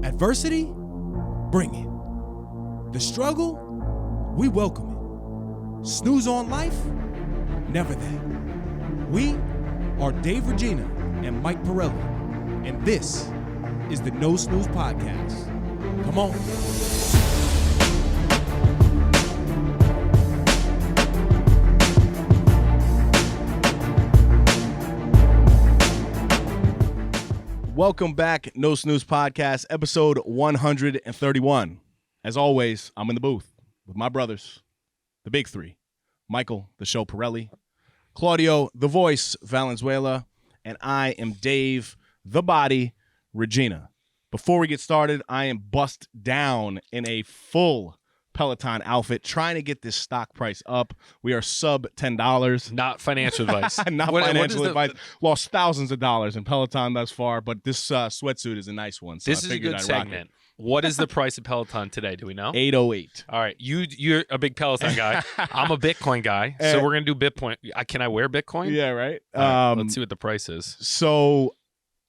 Adversity, bring it. The struggle, we welcome it. Snooze on life, never that. We are Dave Regina and Mike Pirelli, and this is the No Snooze Podcast. Come on. Welcome back, No Snooze Podcast, episode 131. As always, I'm in the booth with my brothers, the big three, Michael, the show Pirelli, Claudio, the voice Valenzuela, and I am Dave, the body Regina. Before we get started, I am bust down in a full Peloton outfit, trying to get this stock price up. We are sub $10. Not financial advice. Not financial advice. Lost thousands of dollars in Peloton thus far, but this sweatsuit is a nice one. So this is a good segment. What is the price of Peloton today? Do we know? $808. All right. You're a big Peloton guy. I'm a Bitcoin guy. So we're going to do Bitcoin. Can I wear Bitcoin? Yeah, right. Let's see what the price is. So,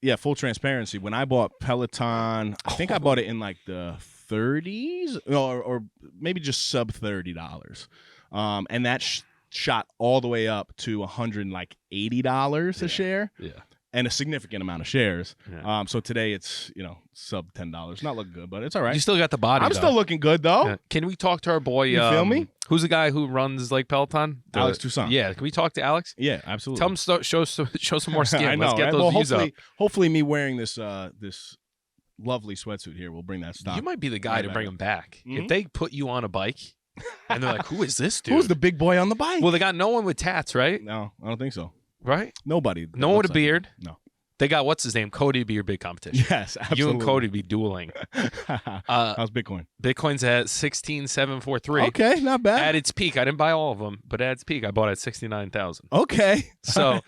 yeah, full transparency. When I bought Peloton, I think I bought it in like the 30s or maybe just sub $30. And that shot all the way up to $180 a share. Yeah. And a significant amount of shares. Yeah. So today it's, sub $10. Not looking good, but it's all right. You still got the body, I'm still looking good, though. Yeah. Can we talk to our boy? You feel me? Who's the guy who runs like Peloton? Alex Toussaint. Yeah. Can we talk to Alex? Yeah, absolutely. Tell him show some more skin. I know, Let's get right? those views up. Hopefully me wearing this this lovely sweatsuit here will bring that stock. You might be the guy to bring him back. Mm-hmm. If they put you on a bike and they're like, who is this dude? Who's the big boy on the bike? Well, they got no one with tats, right? No, I don't think so. Right? Nobody. No one with a beard? No. They got, what's his name? Cody to be your big competition. Yes, absolutely. You and Cody be dueling. How's Bitcoin? Bitcoin's at 16,743. Okay, not bad. At its peak, I didn't buy all of them, but at its peak, I bought at 69,000. Okay. So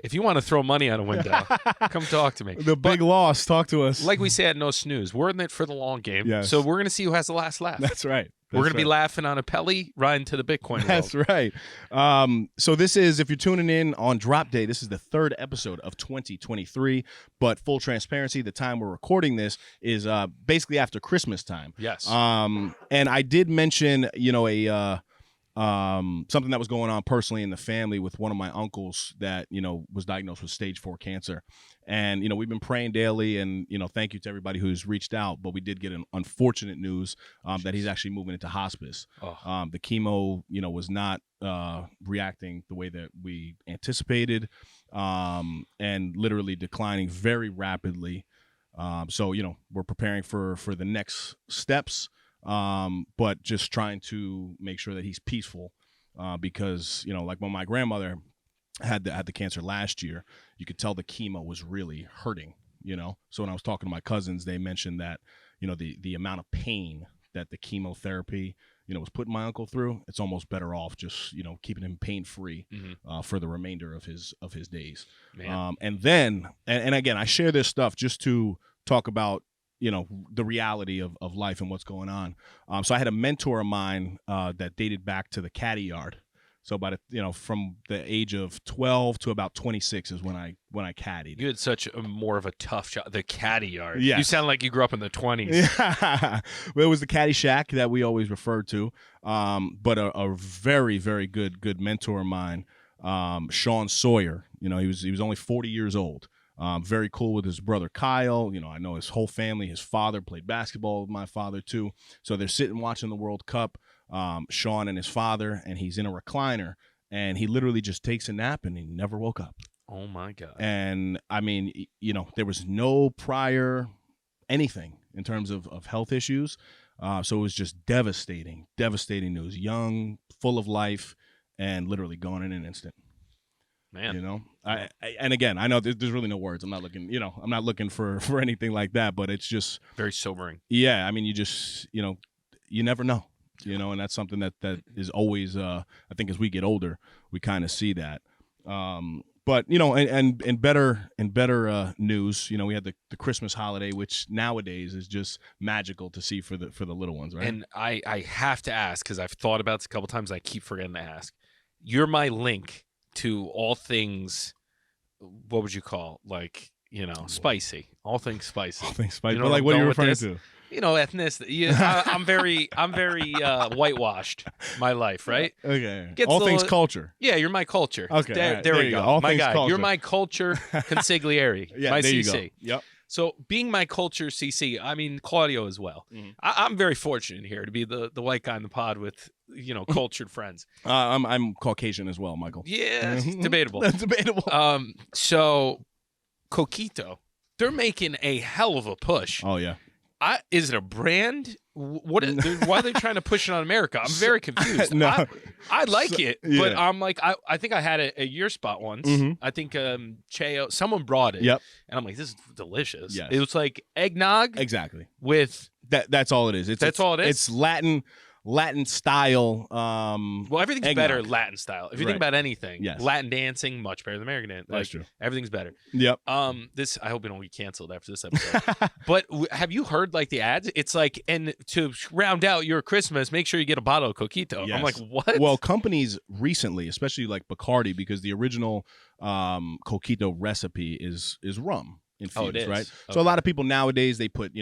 if you want to throw money out a window, come talk to me. The big loss. Talk to us. Like we say at No Snooze, we're in it for the long game. Yes. So we're going to see who has the last laugh. That's right. We're going to be laughing on a Pelly, riding to the Bitcoin That's world. right. So this is, if you're tuning in on drop day, this is the third episode of 2023. But full transparency, the time we're recording this is basically after Christmas time. Yes. And I did mention, something that was going on personally in the family with one of my uncles that, was diagnosed with stage 4 cancer. And, we've been praying daily and, thank you to everybody who's reached out. But we did get an unfortunate news that he's actually moving into hospice. Oh. The chemo, was not reacting the way that we anticipated and literally declining very rapidly. So, we're preparing for the next steps. But just trying to make sure that he's peaceful, because, like when my grandmother had the cancer last year, you could tell the chemo was really hurting, So when I was talking to my cousins, they mentioned that, the amount of pain that the chemotherapy, was putting my uncle through, it's almost better off just, keeping him pain-free, for the remainder of his days. And then, and again, I share this stuff just to talk about, the reality of life and what's going on. So I had a mentor of mine that dated back to the caddy yard. So about from the age of 12 to about 26 is when I caddied. You had such more of a tough shot. The caddy yard. Yes. You sound like you grew up in the 20s. Yeah. Well, it was the caddy shack that we always referred to. But a very, very good mentor of mine, Sean Sawyer. He was only 40 years old. Very cool with his brother Kyle. I know his whole family. His father played basketball with my father too. So they're sitting watching the World Cup, Sean and his father, and he's in a recliner, and he literally just takes a nap, and he never woke up. Oh my God. And I mean, there was no prior anything in terms of health issues. So it was just devastating news. Young, full of life, and literally gone in an instant. Man, and again, I know there's really no words. I'm not looking for anything like that, but it's just very sobering. Yeah, I mean, you just you never know, and that's something that is always I think as we get older, we kind of see that. But and better news, we had the Christmas holiday, which nowadays is just magical to see for the little ones, right? And I have to ask, because I've thought about this a couple times. I keep forgetting to ask. You're my link to all things, what would you call, like spicy. All things spicy. All things spicy. You know But where like, I'm what are you going with referring this? to? Ethnicity. Yeah, I'm very whitewashed. My life, right? Okay. Gets All a things little- culture. Yeah, you're my culture. Okay, There, all right, there there we you go. go. All My things guy, culture. you're my culture consigliere. Yeah, my there CC. you go. Yep. So being my culture CC, I mean Claudio as well. Mhm. I'm very fortunate here to be the white guy in the pod with cultured friends. I'm Caucasian as well, Michael. Yeah, debatable. That's debatable. So Coquito, they're making a hell of a push. Oh yeah. Is it a brand? Why are they trying to push it on America? I'm very confused. No. I like it, but yeah. I'm like, I think I had it at your spot once. Mhm. I think Cheo, someone brought it. Yep. And I'm like, this is delicious. Yes. It was like eggnog Exactly. with That's all it is. That's all it is? It's Latin style. well, everything's eggnog. better Latin style. If you think Right. about anything, Yes. Latin dancing much better than American dance. That's true. Everything's better. Yep. This I hope we don't get canceled after this episode. But have you heard like the ads? It's like, and to round out your Christmas, make sure you get a bottle of Coquito. Yes. I'm like, what? Well, companies recently, especially like Bacardi, because the original Coquito recipe is rum infused, Oh, it is. right? Okay. So a lot of people nowadays they put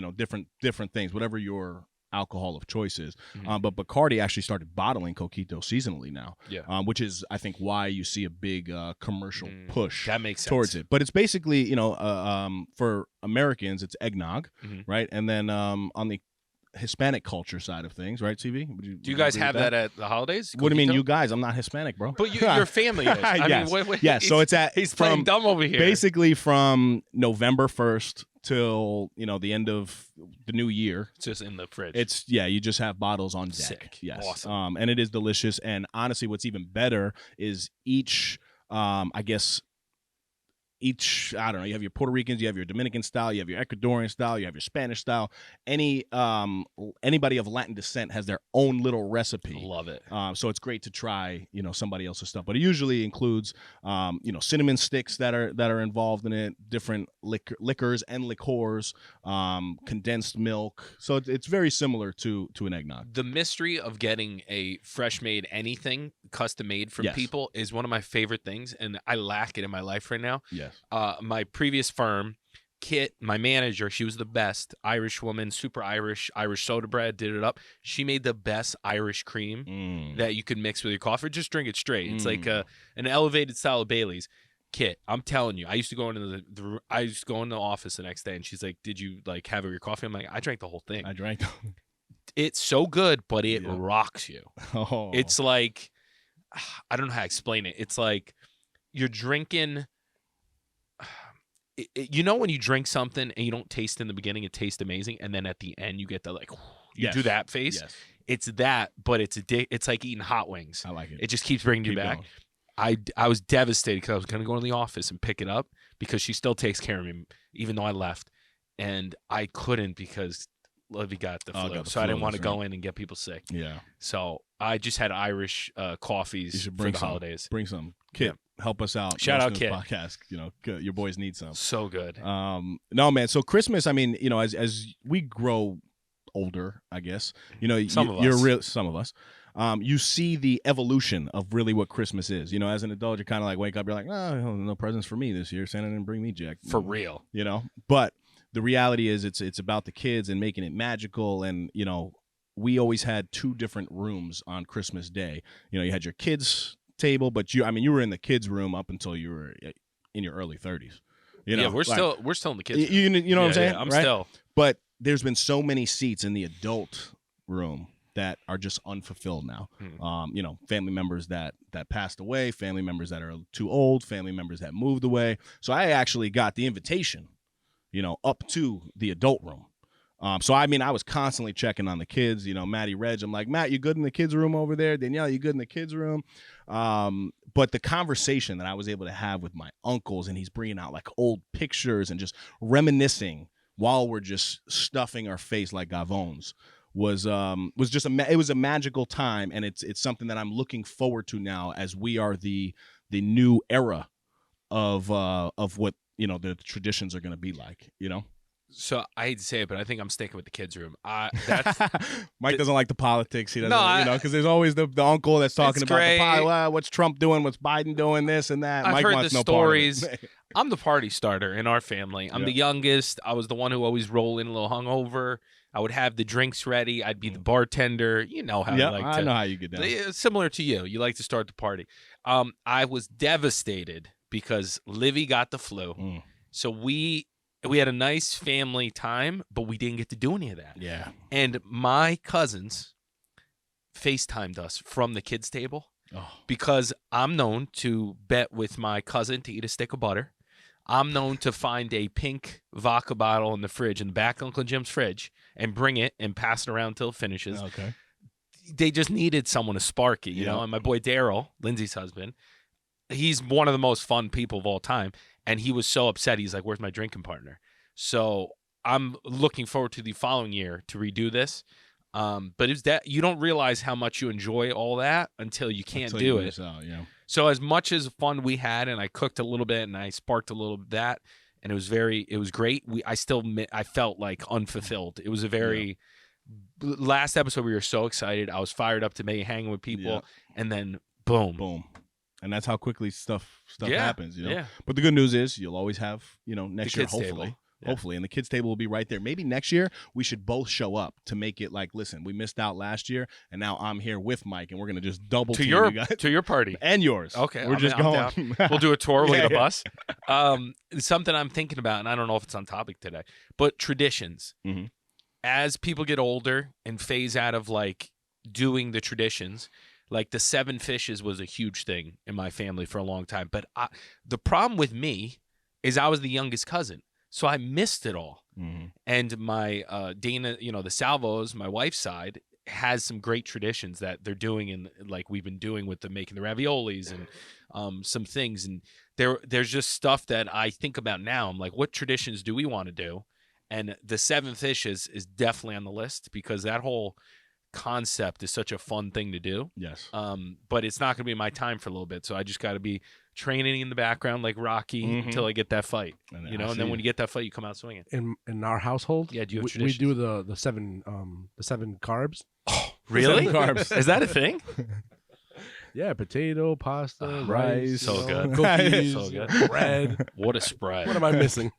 different things, whatever your alcohol of choice is. Mhm. But Bacardi actually started bottling Coquito seasonally now, Yeah. which is I think why you see a big commercial push That makes sense. towards it. But it's basically for Americans it's eggnog, Mhm. right? And then on the Hispanic culture side of things, right, CV? Do you guys have that at the holidays? What do you mean, Coquito? you guys? I'm not Hispanic, bro. But your family is. I Yes. mean, Yes, so it's he's playing dumb over here. basically from November 1st till the end of the new year. It's just in the fridge. You just have bottles on deck. Sick. Yes. Awesome. And it is delicious. And honestly, what's even better is each I don't know, you have your Puerto Ricans, you have your Dominican style, you have your Ecuadorian style, you have your Spanish style. Anybody of Latin descent has their own little recipe. Love it. So it's great to try, somebody else's stuff. But it usually includes, cinnamon sticks that are involved in it, different liquors and liqueurs, condensed milk. So it's very similar to an eggnog. The mystery of getting a fresh made anything custom made from Yes. people is one of my favorite things, and I lack it in my life right now. Yes. My previous firm, Kit, my manager, she was the best Irish woman, super Irish soda bread, did it up. She made the best Irish cream that you could mix with your coffee. Just drink it straight. It's like an elevated style of Bailey's. Kit, I'm telling you, I used to go into the office the next day, and she's like, "Did you like have it with your coffee?" I'm like, "I drank the whole thing." I drank. It's so good, but it Yeah. rocks you. Oh. It's like, I don't know how to explain it. It's like you're drinking. When you drink something and you don't taste in the beginning, it tastes amazing, and then at the end you get the you Yes. do that face. Yes. It's that, but it's like eating hot wings. I like it. It just keeps bringing you Keep back. going. I was devastated because I was going to go to the office and pick it up because she still takes care of me even though I left, and I couldn't because Livy got the flu, so I didn't want to go in and get people sick. Yeah. So I just had Irish coffees You should for bring the some. holidays. Bring some. Kit, help us out. Shout out NoSnooze Kit. Podcast. Your boys need some. So good. No, man. So Christmas, I mean, as we grow older, I guess, Some of you're us. real. Some of us. You see the evolution of really what Christmas is. As an adult, you're kind of like wake up, you're like, oh, no presents for me this year. Santa didn't bring me jack. For real. But the reality is, it's about the kids and making it magical. And we always had two different rooms on Christmas Day. You had your kids' table, but you were in the kids' room up until you were in your early 30s. We're still in the kids. You know what I'm saying? I'm right? still. But there's been so many seats in the adult room that are just unfulfilled now. Family members that passed away, family members that are too old, family members that moved away. So I actually got the invitation, up to the adult room. So I was constantly checking on the kids. Matty, Reg, I'm like, Matt, you good in the kids' room over there? Danielle, you good in the kids' room? But the conversation that I was able to have with my uncles, and he's bringing out like old pictures and just reminiscing while we're just stuffing our face like gavones was just it was a magical time, and it's something that I'm looking forward to now as we are the new era of what the traditions are going to be like. So I hate to say it, but I think I'm sticking with the kids' room. Mike doesn't like the politics. He doesn't, because there's always the uncle that's talking about great. what's Trump doing, what's Biden doing, this and that. I've Mike heard wants the no stories. part of it. I'm the party starter in our family. I'm the youngest. I was the one who always roll in a little hungover. I would have the drinks ready. I'd be the bartender. You know how I know how you get down. Similar to you. You like to start the party. I was devastated because Livy got the flu. So we had a nice family time, but we didn't get to do any of that. Yeah. And my cousins FaceTimed us from the kids' table because I'm known to bet with my cousin to eat a stick of butter. I'm known to find a pink vodka bottle in the fridge, in the back of Uncle Jim's fridge, and bring it and pass it around until it finishes. Okay. They just needed someone to spark it, you know? And my boy Daryl, Lindsay's husband, he's one of the most fun people of all time. And he was so upset. He's like, where's my drinking partner? So I'm looking forward to the following year to redo this. But it's that you don't realize how much you enjoy all that until you can't do it. So as much as fun we had, and I cooked a little bit and I sparked a little bit of that, and it was great. I felt like unfulfilled. It was a very last episode. We were so excited. I was fired up to be hanging with people, and then boom. And that's how quickly stuff happens, you know. Yeah. But the good news is you'll always have, next year, hopefully. Table. Hopefully, and the kids' table will be right there. Maybe next year we should both show up to make it like, listen, we missed out last year, and now I'm here with Mike, and we're gonna just double team you guys. To your party and yours. Okay, we're just going. We'll do a tour. We'll get a bus. Something I'm thinking about, and I don't know if it's on topic today, but traditions. Mm-hmm. As people get older and phase out of like doing the traditions. Like the 7 fishes was a huge thing in my family for a long time. But the problem with me is I was the youngest cousin. So I missed it all. Mm-hmm. And my Dana, the Salvos, my wife's side, has some great traditions that they're doing, and like we've been doing with them making the raviolis and some things. And there's just stuff that I think about now. I'm like, what traditions do we want to do? And the 7 fishes is definitely on the list because that whole concept is such a fun thing to do. Yes. But it's not going to be my time for a little bit. So I just got to be training in the background like Rocky until I get that fight. And then when you get that fight, you come out swinging. In our household, do you have we do the 7 carbs. Oh, really? 7 carbs. Is that a thing? Yeah, potato, pasta, rice, so good, cookies, so good, bread. What a spread! What am I missing?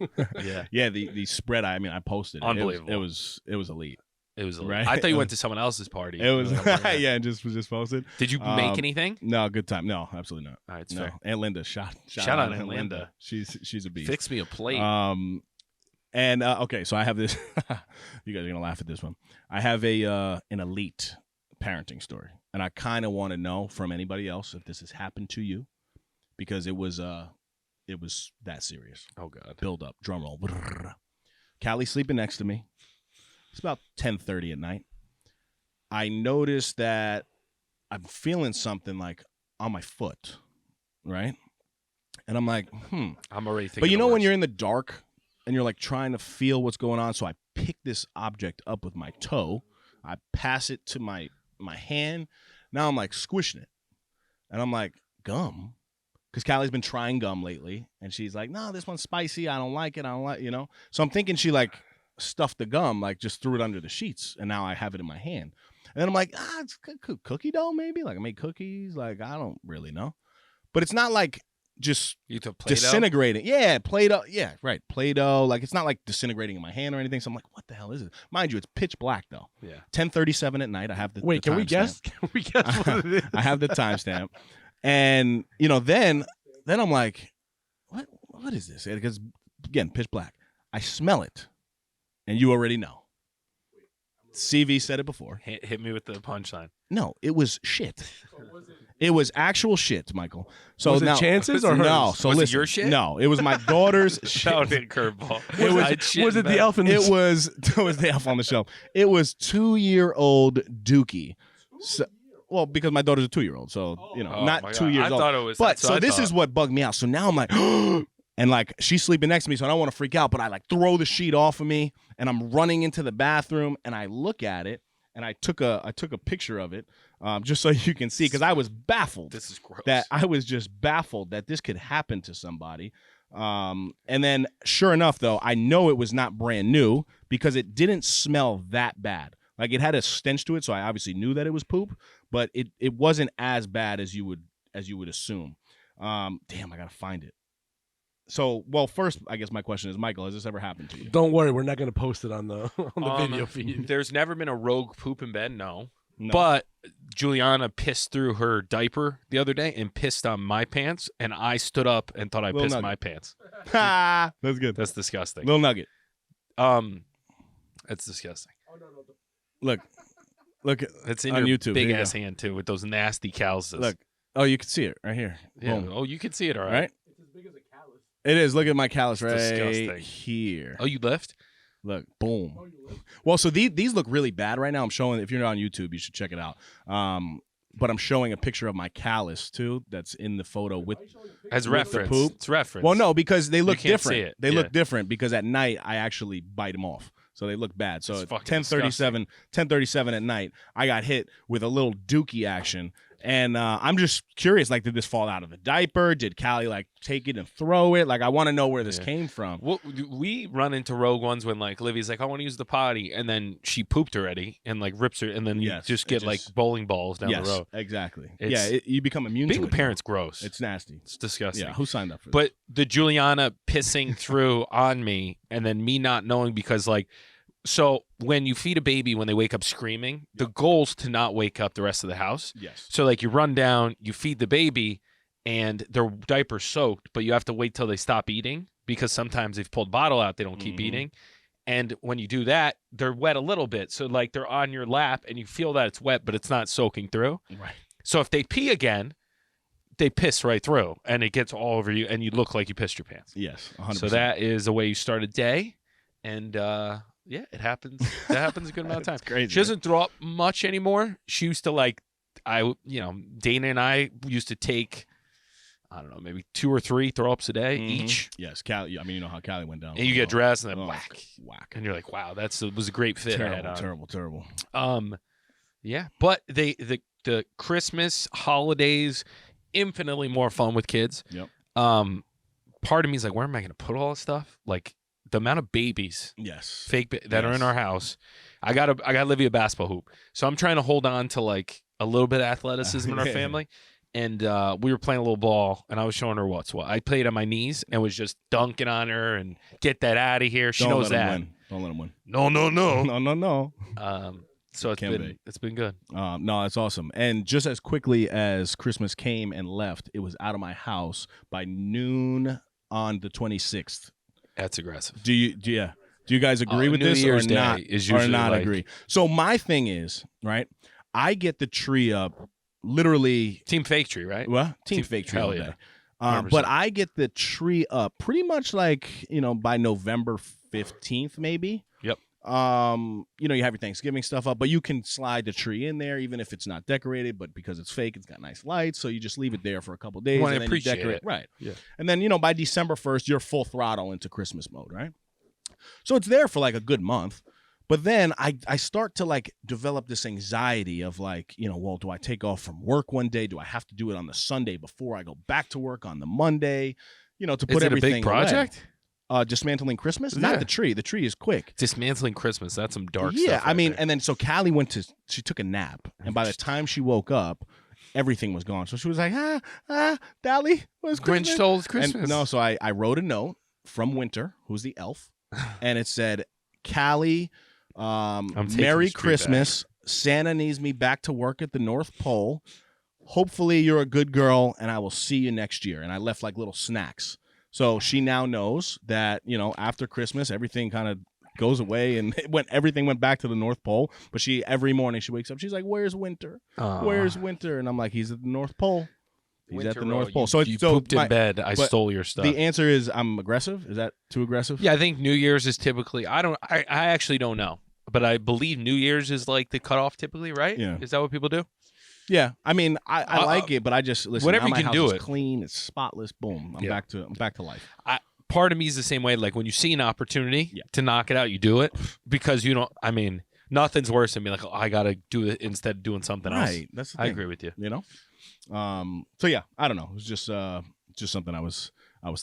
Yeah. The spread. I posted. Unbelievable. It was elite. It was right. I thought you went to someone else's party. It was just posted. Did you make anything? No, good time. No, absolutely not. All right, it's fair. Aunt Linda, shout out Aunt Linda. She's a beast. Fix me a plate. And okay, so I have this. You guys are gonna laugh at this one. I have an elite parenting story, and I kind of want to know from anybody else if this has happened to you, because it was that serious. Oh God! Build up, drum roll. Callie's sleeping next to me. It's about 10:30 at night. I noticed that I'm feeling something like on my foot, right? And I'm like, I'm already thinking. But you know when you're in the dark and you're like trying to feel what's going on, so I pick this object up with my toe. I pass it to my hand. Now I'm like squishing it. And I'm like, gum? Because Callie's been trying gum lately. And she's like, no, this one's spicy. I don't like it. So I'm thinking she like stuffed the gum, like just threw it under the sheets, and now I have it in my hand. And then I'm like, it's cookie dough maybe, like I make cookies, like I don't really know, but it's not like just disintegrating. Yeah, Play-Doh. Yeah, right, Play-Doh. Like it's not like disintegrating in my hand or anything. So I'm like, what the hell is it? Mind you, it's pitch black though. Yeah, 10:37 at night. I have the Can we guess? Can we guess what it is? I have the timestamp, and then I'm like, what is this? Because again, pitch black. I smell it. And you already know. CV said it before. Hit me with the punchline. No, it was shit. It was actual shit, Michael. So was now, it chances or hers? No. So was listen, it your shit? No, it was my daughter's shit. That was a curveball. Was it the elf in the It was the elf on the shelf. It was 2-year-old Dookie. So, well, because my daughter's a 2-year-old, so not 2 years old. I thought it was. But so this is what bugged me out. So now I'm like. And like she's sleeping next to me, so I don't want to freak out, but I like throw the sheet off of me, and I'm running into the bathroom, and I look at it, and I took a picture of it, just so you can see, because I was baffled. This is gross. That I was just baffled that this could happen to somebody. And then, sure enough, though, I know it was not brand new because it didn't smell that bad. Like it had a stench to it, so I obviously knew that it was poop, but it wasn't as bad as you would assume. Damn, I gotta find it. So, well, first, I guess my question is, Michael, has this ever happened to you? Don't worry, we're not going to post it on the video feed. There's never been a rogue poop in bed, no. No. But Juliana pissed through her diaper the other day and pissed on my pants, and I stood up and thought I Little pissed nugget. my pants. Ha! That's good. That's disgusting. Little nugget. That's disgusting. Look at It's in on your YouTube. big Here you ass hand too, with those nasty calluses. Look. Oh, you can see it right here. yeah. Boom. Oh, you can see it, all Right? right. It's as big as a callus. It is. Look at my callus right disgusting. here. Oh, you lift? Look, boom. Well, so these look really bad right now. I'm showing. If you're not on YouTube, you should check it out. But I'm showing a picture of my callus too. That's in the photo with. As With the reference. poop? It's reference. Well, no, because they look can't different. see it. They Yeah. look different because at night I actually bite them off, so they look bad. So It's at fucking 10:37 at night, I got hit with a little dookie action. And I'm just curious, like, did this fall out of the diaper? Did Callie, like, take it and throw it? Like, I want to know where this Yeah. came from. Well, we run into rogue ones when like Livy's like, I want to use the potty, and then she pooped already and like rips her, and then you Yes, just it get like just- bowling balls down yes, the road. exactly. It's- Yeah, you become immune to Being it. a parent's gross. It's nasty. It's disgusting. Yeah, who signed up for this? But the Juliana pissing through on me, and then me not knowing because like, so when you feed a baby when they wake up screaming, the goal's to not wake up the rest of the house. Yes. So like you run down, you feed the baby, and their diaper's soaked, but you have to wait till they stop eating because sometimes they've pulled bottle out, they don't keep Mhm. eating. And when you do that, they're wet a little bit. So like they're on your lap and you feel that it's wet, but it's not soaking through. Right. So if they pee again, they piss right through and it gets all over you and you look like you pissed your pants. Yes, 100%. So that is the way you start a day. And yeah, it happens. That happens a good amount of time. It's crazy. She doesn't throw up much anymore. She used to like, Dana and I used to take, I don't know, maybe 2 or 3 throw-ups a day Mhm. each. Yes, Callie. I mean, you know how Callie went down. And you get dressed and then Oh, whack. whack. And you're like, wow, it was a great fit I had Terrible, on. terrible. Yeah, but the Christmas holidays infinitely more fun with kids. Yep. Part of me is like, where am I going to put all this stuff? Like the amount of babies, Yes. that are in Yes. our house. I got Livy a basketball hoop, so I'm trying to hold on to like a little bit of athleticism in our Yeah. family. And we were playing a little ball, and I was showing her what's what. I played on my knees and was just dunking on her and get that out of here. She Don't knows let 'em that. win. Don't let him win. No. No. So Can be. it's been good. No, it's awesome. And just as quickly as Christmas came and left, it was out of my house by noon on the 26th. That's aggressive. Do you guys agree with New this Year's or Day not? is Or usually not like- agree? So my thing is, right, I get the tree up literally, Team Fake Tree, right? well, team Team- fake tree hell all yeah. day. 100%. But I get the tree up pretty much like, by November 15th, maybe. Yep. You have your Thanksgiving stuff up, but you can slide the tree in there even if it's not decorated, but because it's fake, it's got nice lights, so you just leave it there for a couple days Wanna and then appreciate you decorate. it. Right. Yeah. And then, by December 1st, you're full throttle into Christmas mode, right? So it's there for like a good month. But then I start to like develop this anxiety of like, well, do I take off from work one day? Do I have to do it on the Sunday before I go back to work on the Monday? To put Is it a everything big project? away. Dismantling Christmas? Yeah. Not the tree. The tree is quick. Dismantling Christmas. That's some dark Yeah, stuff. I right mean, there. and then so Callie she took a nap, and by the time she woke up, everything was gone. So she was like, Dolly, what's Christmas? Grinch stole Christmas. And no, so I wrote a note from Winter, who's the elf, and it said, Callie, taking Merry the street Christmas. Santa needs me back to work at the North Pole. Hopefully you're a good girl, and I will see you next year. And I left like little snacks. So she now knows that, after Christmas, everything kind of goes away, and everything went back to the North Pole. But every morning she wakes up, she's like, "Where's Winter? Where's Winter?" And I'm like, "He's at the North Pole. He's Winter at the Road, North Pole." You, So you so pooped in bed. I but stole your stuff. The answer is I'm aggressive. Is that too aggressive? Yeah, I think New Year's is typically. I actually don't know, but I believe New Year's is like the cutoff typically, right? Yeah. Is that what people do? Yeah. I mean, I like it, but I just listen. whenever now you my can house do is it. clean. It's spotless. Boom. I'm Yeah. back to life. Part of me is the same way. Like when you see an opportunity Yeah. to knock it out, you do it because you don't. I mean, nothing's worse than being like, oh, I gotta do it instead of doing something else. Right. That's the I thing. agree with you. So yeah, I don't know. It was just something I was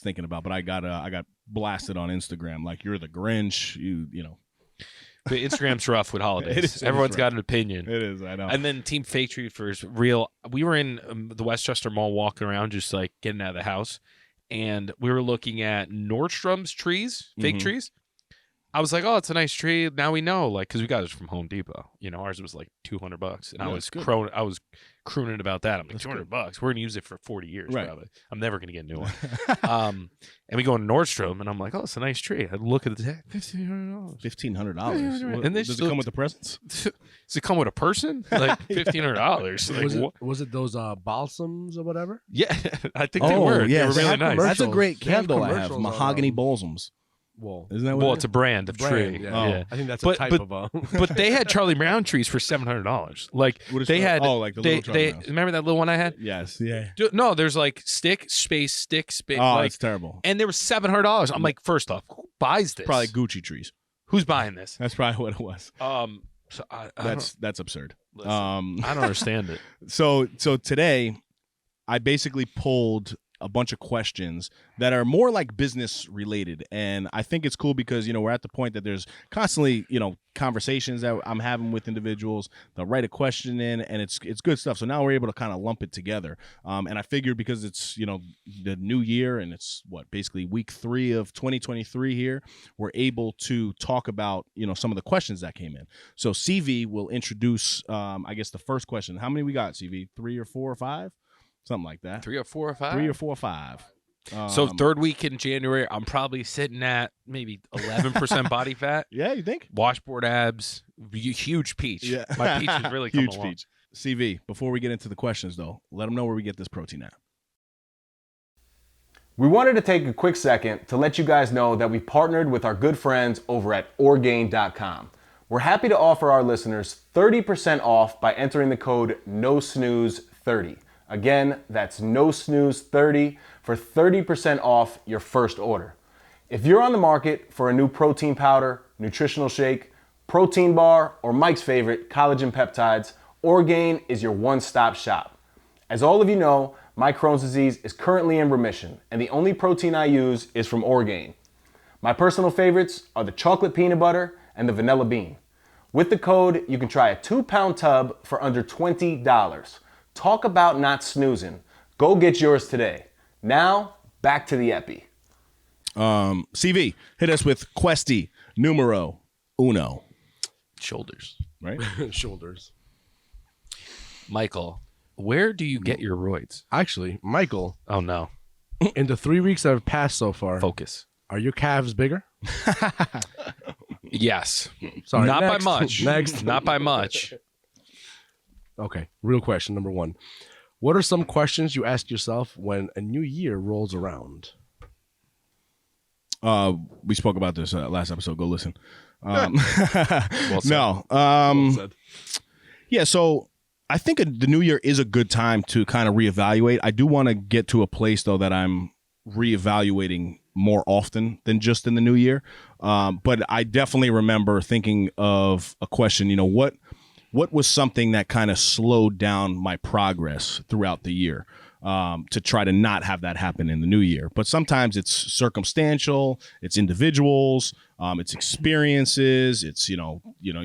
thinking about, but I got blasted on Instagram like you're the Grinch. You know. But Instagram's rough with holidays. It is Everyone's rough. got an opinion. It is. I know. And then Team Fake Tree for real. We were in the Westchester Mall walking around, just like getting out of the house, and we were looking at Nordstrom's trees, fake trees. I was like, oh, it's a nice tree. Now we know, like, because we got it from Home Depot. You know, ours was like $200, and I was crooning about that. I'm like, $200. We're gonna use it for 40 years, probably. I'm never gonna get a new one. And we go in Nordstrom, and I'm like, oh, it's a nice tree. I look at the tag, $1,500. $1,500. And does it come with the presents? Does it come with a person? Like $1,500? Like, was it those balsams or whatever? Yeah, I think they were. Yeah, they were really nice. That's a great They have candle I have. commercials Mahogany on, balsams. Well, Isn't that what Well, it's a brand of tree. Yeah. I think that's a type of But they had Charlie Brown trees for $700. Like they had. like the little Charlie Browns. Remember that little one I had? Yes. Yeah. No, there's like stick space. Oh, like, it's terrible. and there was $700. I'm like, first off, who buys this? Probably Gucci trees. Who's buying this? That's probably what it was. So That's absurd. listen, I don't understand it. So today, I basically pulled a bunch of questions that are more like business related, and I think it's cool because we're at the point that there's constantly conversations that I'm having with individuals. They'll write a question in, and it's good stuff. So now we're able to kind of lump it together. And I figured because it's the new year and it's basically week 3 of 2023 here, we're able to talk about some of the questions that came in. So CV will introduce I guess the first question. How many we got, CV? 3 or 4 or 5? Something like that. 3 or 4 or 5? 3 or 4 or 5. So third week in January, I'm probably sitting at maybe 11% body fat. Yeah, you think? Washboard abs, huge peach. Yeah. My peach is really coming huge along. peach. CV, before we get into the questions, though, let them know where we get this protein at. We wanted to take a quick second to let you guys know that we partnered with our good friends over at Orgain.com. We're happy to offer our listeners 30% off by entering the code NoSnooze30. Again, that's NoSnooze30 for 30% off your first order. If you're on the market for a new protein powder, nutritional shake, protein bar, or Mike's favorite, collagen peptides, Orgain is your one-stop shop. As all of you know, my Crohn's disease is currently in remission, and the only protein I use is from Orgain. My personal favorites are the chocolate peanut butter and the vanilla bean. With the code, you can try a 2-pound tub for under $20. Talk about not snoozing. Go get yours today. Now, back to the epi. CV, hit us with Questi numero uno. Shoulders. Right? Shoulders. Michael, where do you get your roids? Actually, Michael, Oh, no. in the 3 weeks that have passed so far, Focus. are your calves bigger? Yes. Sorry, Not next. by much. Next. Not by much. Okay, real question number 1. What are some questions you ask yourself when a new year rolls around? We spoke about this last episode. Go listen. Well said. No. Well said. Yeah, so I think the new year is a good time to kind of reevaluate. I do want to get to a place, though, that I'm reevaluating more often than just in the new year. But I definitely remember thinking of a question, what was something that kind of slowed down my progress throughout the year, to try to not have that happen in the new year. But sometimes it's circumstantial, it's individuals, it's experiences, it's, you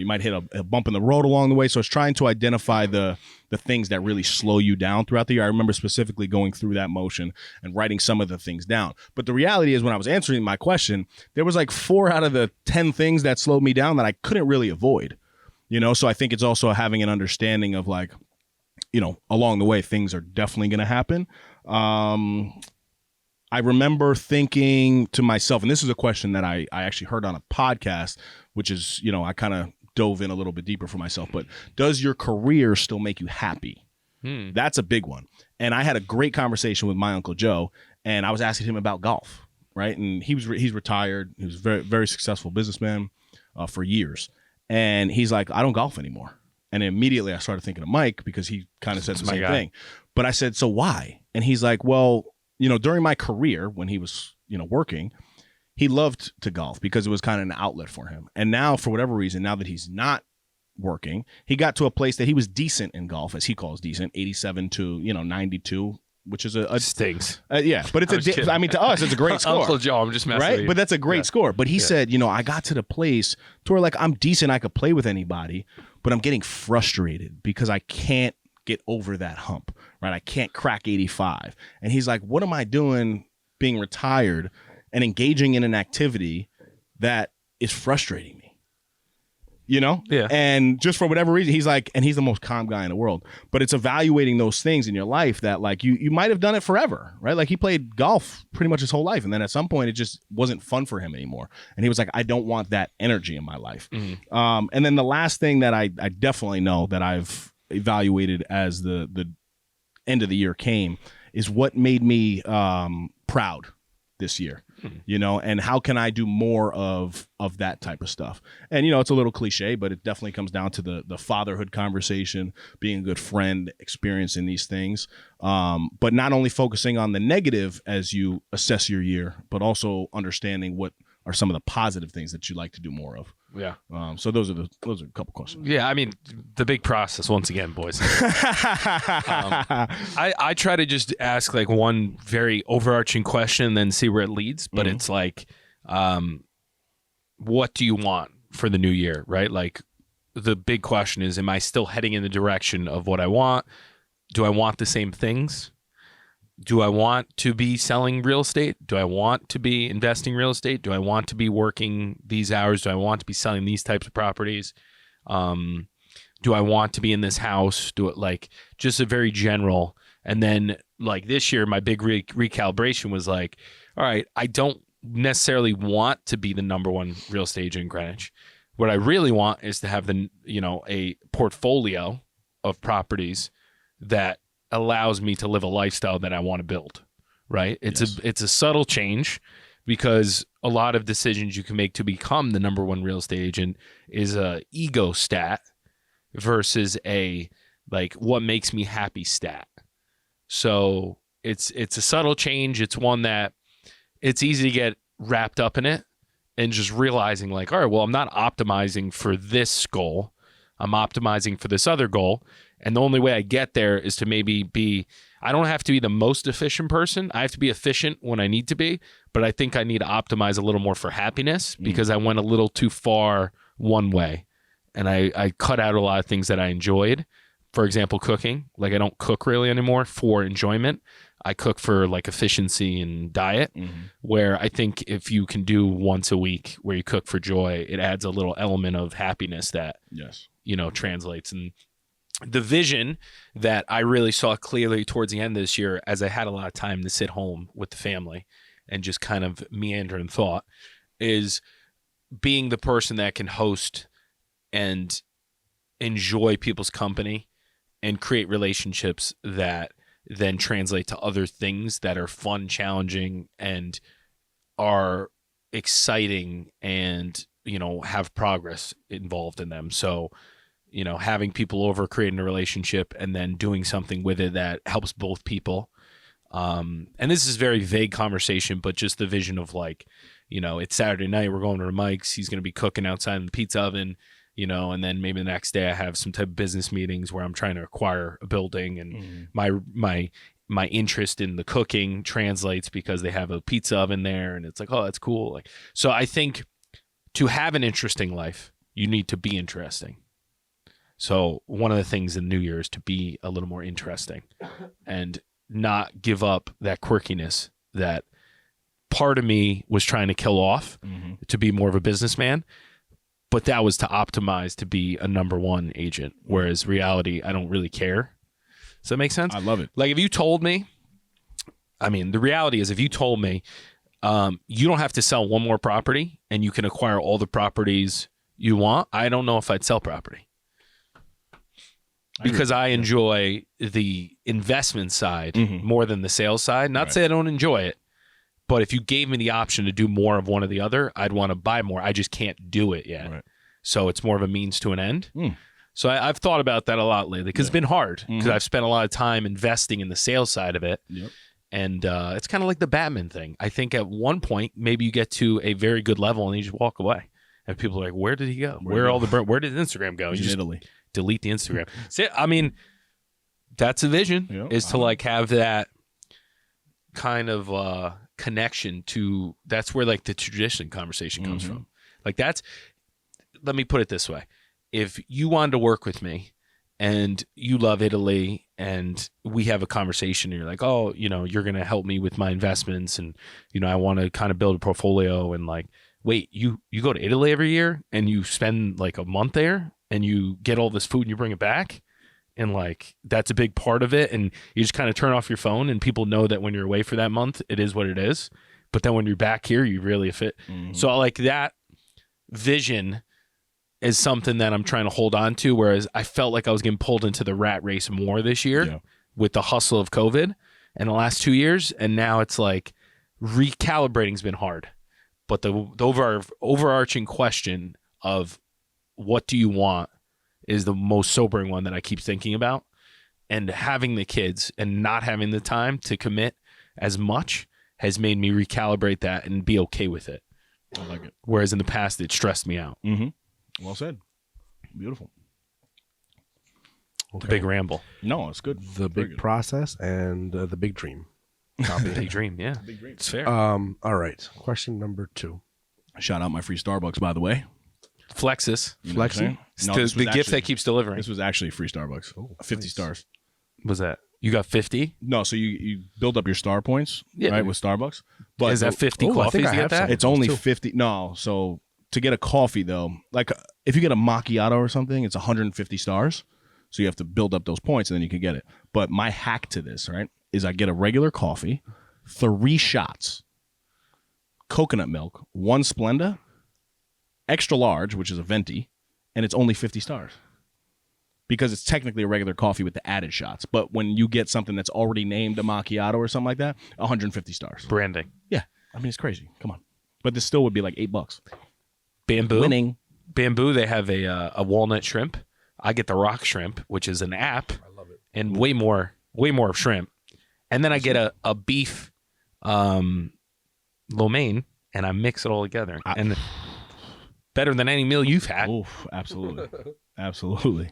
might hit a bump in the road along the way. So it's trying to identify the things that really slow you down throughout the year. I remember specifically going through that motion and writing some of the things down. But the reality is when I was answering my question, there was like 4 out of the 10 things that slowed me down that I couldn't really avoid. So I think it's also having an understanding of like, along the way, things are definitely going to happen. I remember thinking to myself, and this is a question that I actually heard on a podcast, which is, I kind of dove in a little bit deeper for myself, but does your career still make you happy? That's a big one. And I had a great conversation with my Uncle Joe, and I was asking him about golf, right? And he's retired. He was a very, very successful businessman for years. And he's like, I don't golf anymore. And immediately I started thinking of Mike because he kind of said the same thing. But I said, so why? And he's like, well, during my career when he was, working, he loved to golf because it was kind of an outlet for him. And now, for whatever reason, now that he's not working, he got to a place that he was decent in golf, as he calls decent, 87 to, 92, which is a Stinks. Yeah, but it's to us, it's a great score. Uncle Joe, I'm just messing with right? you. But that's a great score. But he said, I got to the place to where like I'm decent, I could play with anybody, but I'm getting frustrated because I can't get over that hump, right? I can't crack 85. And he's like, what am I doing being retired and engaging in an activity that is frustrating me. You know? Yeah. And just for whatever reason, he's like, and he's the most calm guy in the world, but it's evaluating those things in your life that like you might have done it forever, right? Like he played golf pretty much his whole life. And then at some point it just wasn't fun for him anymore. And he was like, I don't want that energy in my life. And then the last thing that I definitely know that I've evaluated as the end of the year came is what made me proud this year, you know, and how can I do more of that type of stuff? And, you know, it's a little cliche, but it definitely comes down to the fatherhood conversation, being a good friend, experiencing these things, but not only focusing on the negative as you assess your year, but also understanding what are some of the positive things that you like to do more of. Yeah. So those are a couple questions. Yeah, I mean, the big process once again, boys. I try to just ask like one very overarching question and then see where it leads. But it's like, what do you want for the new year, right? Like the big question is, am I still heading in the direction of what I want? Do I want the same things? Do I want to be selling real estate? Do I want to be investing real estate? Do I want to be working these hours? Do I want to be selling these types of properties? Do I want to be in this house? Do it like just a very general. And then like this year, my big recalibration was like, all right, I don't necessarily want to be the number one real estate agent in Greenwich. What I really want is to have a portfolio of properties that allows me to live a lifestyle that I want to build, right? It's a subtle change because a lot of decisions you can make to become the number one real estate agent is a ego stat versus a like what makes me happy stat. So it's a subtle change. It's one that it's easy to get wrapped up in it and just realizing like, all right, well, I'm not optimizing for this goal. I'm optimizing for this other goal. And the only way I get there is to maybe I don't have to be the most efficient person. I have to be efficient when I need to be, but I think I need to optimize a little more for happiness because I went a little too far one way. And I cut out a lot of things that I enjoyed. For example, cooking. Like I don't cook really anymore for enjoyment. I cook for like efficiency and diet, where I think if you can do once a week where you cook for joy, it adds a little element of happiness that, you know, translates. And the vision that I really saw clearly towards the end of this year, as I had a lot of time to sit home with the family and just kind of meander in thought, is being the person that can host and enjoy people's company and create relationships that then translate to other things that are fun, challenging, and are exciting and, you know, have progress involved in them. So, you know, having people over, creating a relationship, and then doing something with it that helps both people. And this is very vague conversation, but just the vision of like, you know, it's Saturday night, we're going to Mike's, he's going to be cooking outside in the pizza oven, you know, and then maybe the next day I have some type of business meetings where I'm trying to acquire a building, and my interest in the cooking translates because they have a pizza oven there, and it's like, oh, that's cool. Like, so I think to have an interesting life, you need to be interesting. So one of the things in New Year is to be a little more interesting and not give up that quirkiness that part of me was trying to kill off to be more of a businessman. But that was to optimize to be a number one agent. Whereas reality, I don't really care. Does that make sense? I love it. Like if you told me, I mean, the reality is if you told me you don't have to sell one more property and you can acquire all the properties you want, I don't know if I'd sell property. Because I enjoy the investment side more than the sales side. Not to say I don't enjoy it, but if you gave me the option to do more of one or the other, I'd want to buy more. I just can't do it yet. Right. So it's more of a means to an end. So I've thought about that a lot lately because it's been hard because I've spent a lot of time investing in the sales side of it. And it's kind of like the Batman thing. I think at one point, maybe you get to a very good level and you just walk away. And people are like, where did he go? Where did Instagram go? He's in Italy. Delete the Instagram. So, I mean, that's a vision is to like have that kind of connection to, that's where like the tradition conversation comes from. Like let me put it this way. If you wanted to work with me and you love Italy and we have a conversation and you're like, oh, you're going to help me with my investments. And, I want to kind of build a portfolio and like, wait, you go to Italy every year and you spend like a month there and you get all this food and you bring it back. And like, that's a big part of it. And you just kind of turn off your phone and people know that when you're away for that month, it is what it is. But then when you're back here, you really fit. Mm-hmm. So like that vision is something that I'm trying to hold on to. Whereas I felt like I was getting pulled into the rat race more this year with the hustle of COVID in the last 2 years. And now it's like recalibrating's been hard. But the overarching question of what do you want is the most sobering one that I keep thinking about. And having the kids and not having the time to commit as much has made me recalibrate that and be okay with it. I like it. Whereas in the past, it stressed me out. Mm-hmm. Well said. Beautiful. Okay. The big ramble. No, it's good. The big process and the big dream. Big dream, yeah. Big dream. It's fair. All right. Question number 2. Shout out my free Starbucks, by the way. Flexus. Flexing? No, the gift that keeps delivering. This was actually free Starbucks. 50 stars. Was that? You got 50? No, so you build up your star points, right, with Starbucks. But is that 50 coffees to get that? It's only 50. No, so to get a coffee, though, like if you get a macchiato or something, it's 150 stars. So you have to build up those points and then you can get it. But my hack to this, right, is I get a regular coffee, 3 shots, coconut milk, 1 Splenda, extra large, which is a venti, and it's only 50 stars. Because it's technically a regular coffee with the added shots. But when you get something that's already named a macchiato or something like that, 150 stars. Branding. Yeah. I mean, it's crazy. Come on. But this still would be like $8. Bamboo. Winning. Bamboo, they have a walnut shrimp. I get the rock shrimp, which is an app. I love it. And way more shrimp. And then I get a beef lo mein, and I mix it all together. And better than any meal you've had. Oof, absolutely. Absolutely.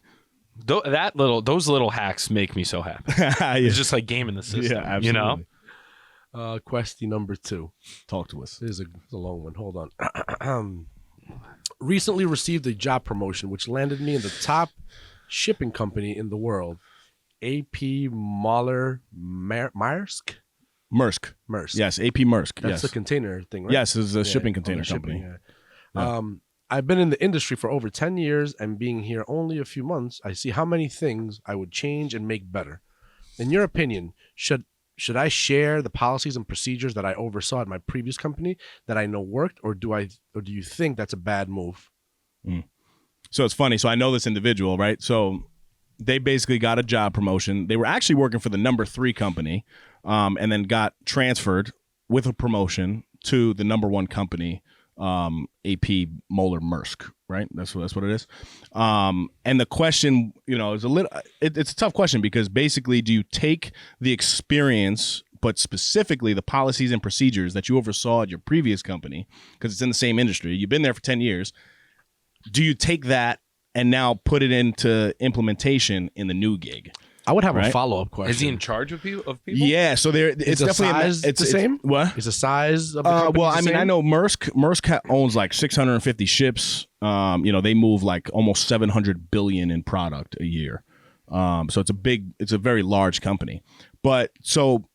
Those little hacks make me so happy. Yeah. It's just like gaming the system. Yeah, absolutely. Question number 2. Talk to us. This is a long one. Hold on. Recently received a job promotion, which landed me in the top shipping company in the world, AP Moller Maersk. Maersk. Yes, AP Maersk. That's the container thing, right? Yes, it's a shipping container company. Yeah. I've been in the industry for over 10 years, and being here only a few months, I see how many things I would change and make better. In your opinion, should I share the policies and procedures that I oversaw at my previous company that I know worked, or do you think that's a bad move? So it's funny. So I know this individual, right? So they basically got a job promotion. They were actually working for the number 3 company, and then got transferred with a promotion to the number 1 company. AP Moller Maersk, right? That's what it is. And the question, is it's a tough question because basically, do you take the experience, but specifically the policies and procedures that you oversaw at your previous company, because it's in the same industry, you've been there for 10 years. Do you take that and now put it into implementation in the new gig? I would have a follow-up question. Is he in charge of people? Yeah, so it's definitely it's the same. What is the size of the company? Well, I mean, I know Maersk owns like 650 ships. They move like almost 700 billion in product a year. So it's a very large company. But so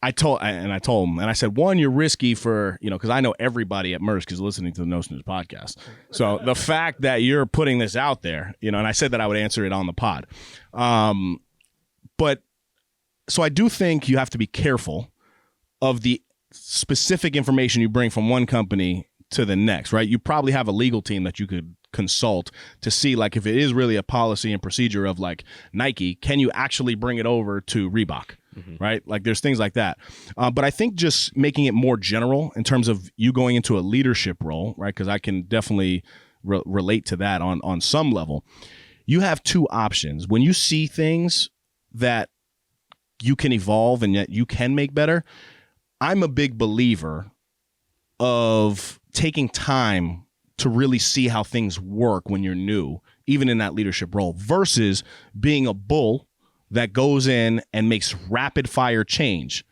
I told him, and I said, one, you're risky for, because I know everybody at Maersk is listening to the No Snooze podcast. So the fact that you're putting this out there, and I said that I would answer it on the pod. But so I do think you have to be careful of the specific information you bring from one company to the next, right? You probably have a legal team that you could consult to see, like, if it is really a policy and procedure of like Nike, can you actually bring it over to Reebok, right? Like there's things like that. But I think just making it more general in terms of you going into a leadership role, right? Because I can definitely relate to that on some level. You have 2 options. When you see things that you can evolve and yet you can make better, I'm a big believer of taking time to really see how things work when you're new, even in that leadership role, versus being a bull that goes in and makes rapid fire change.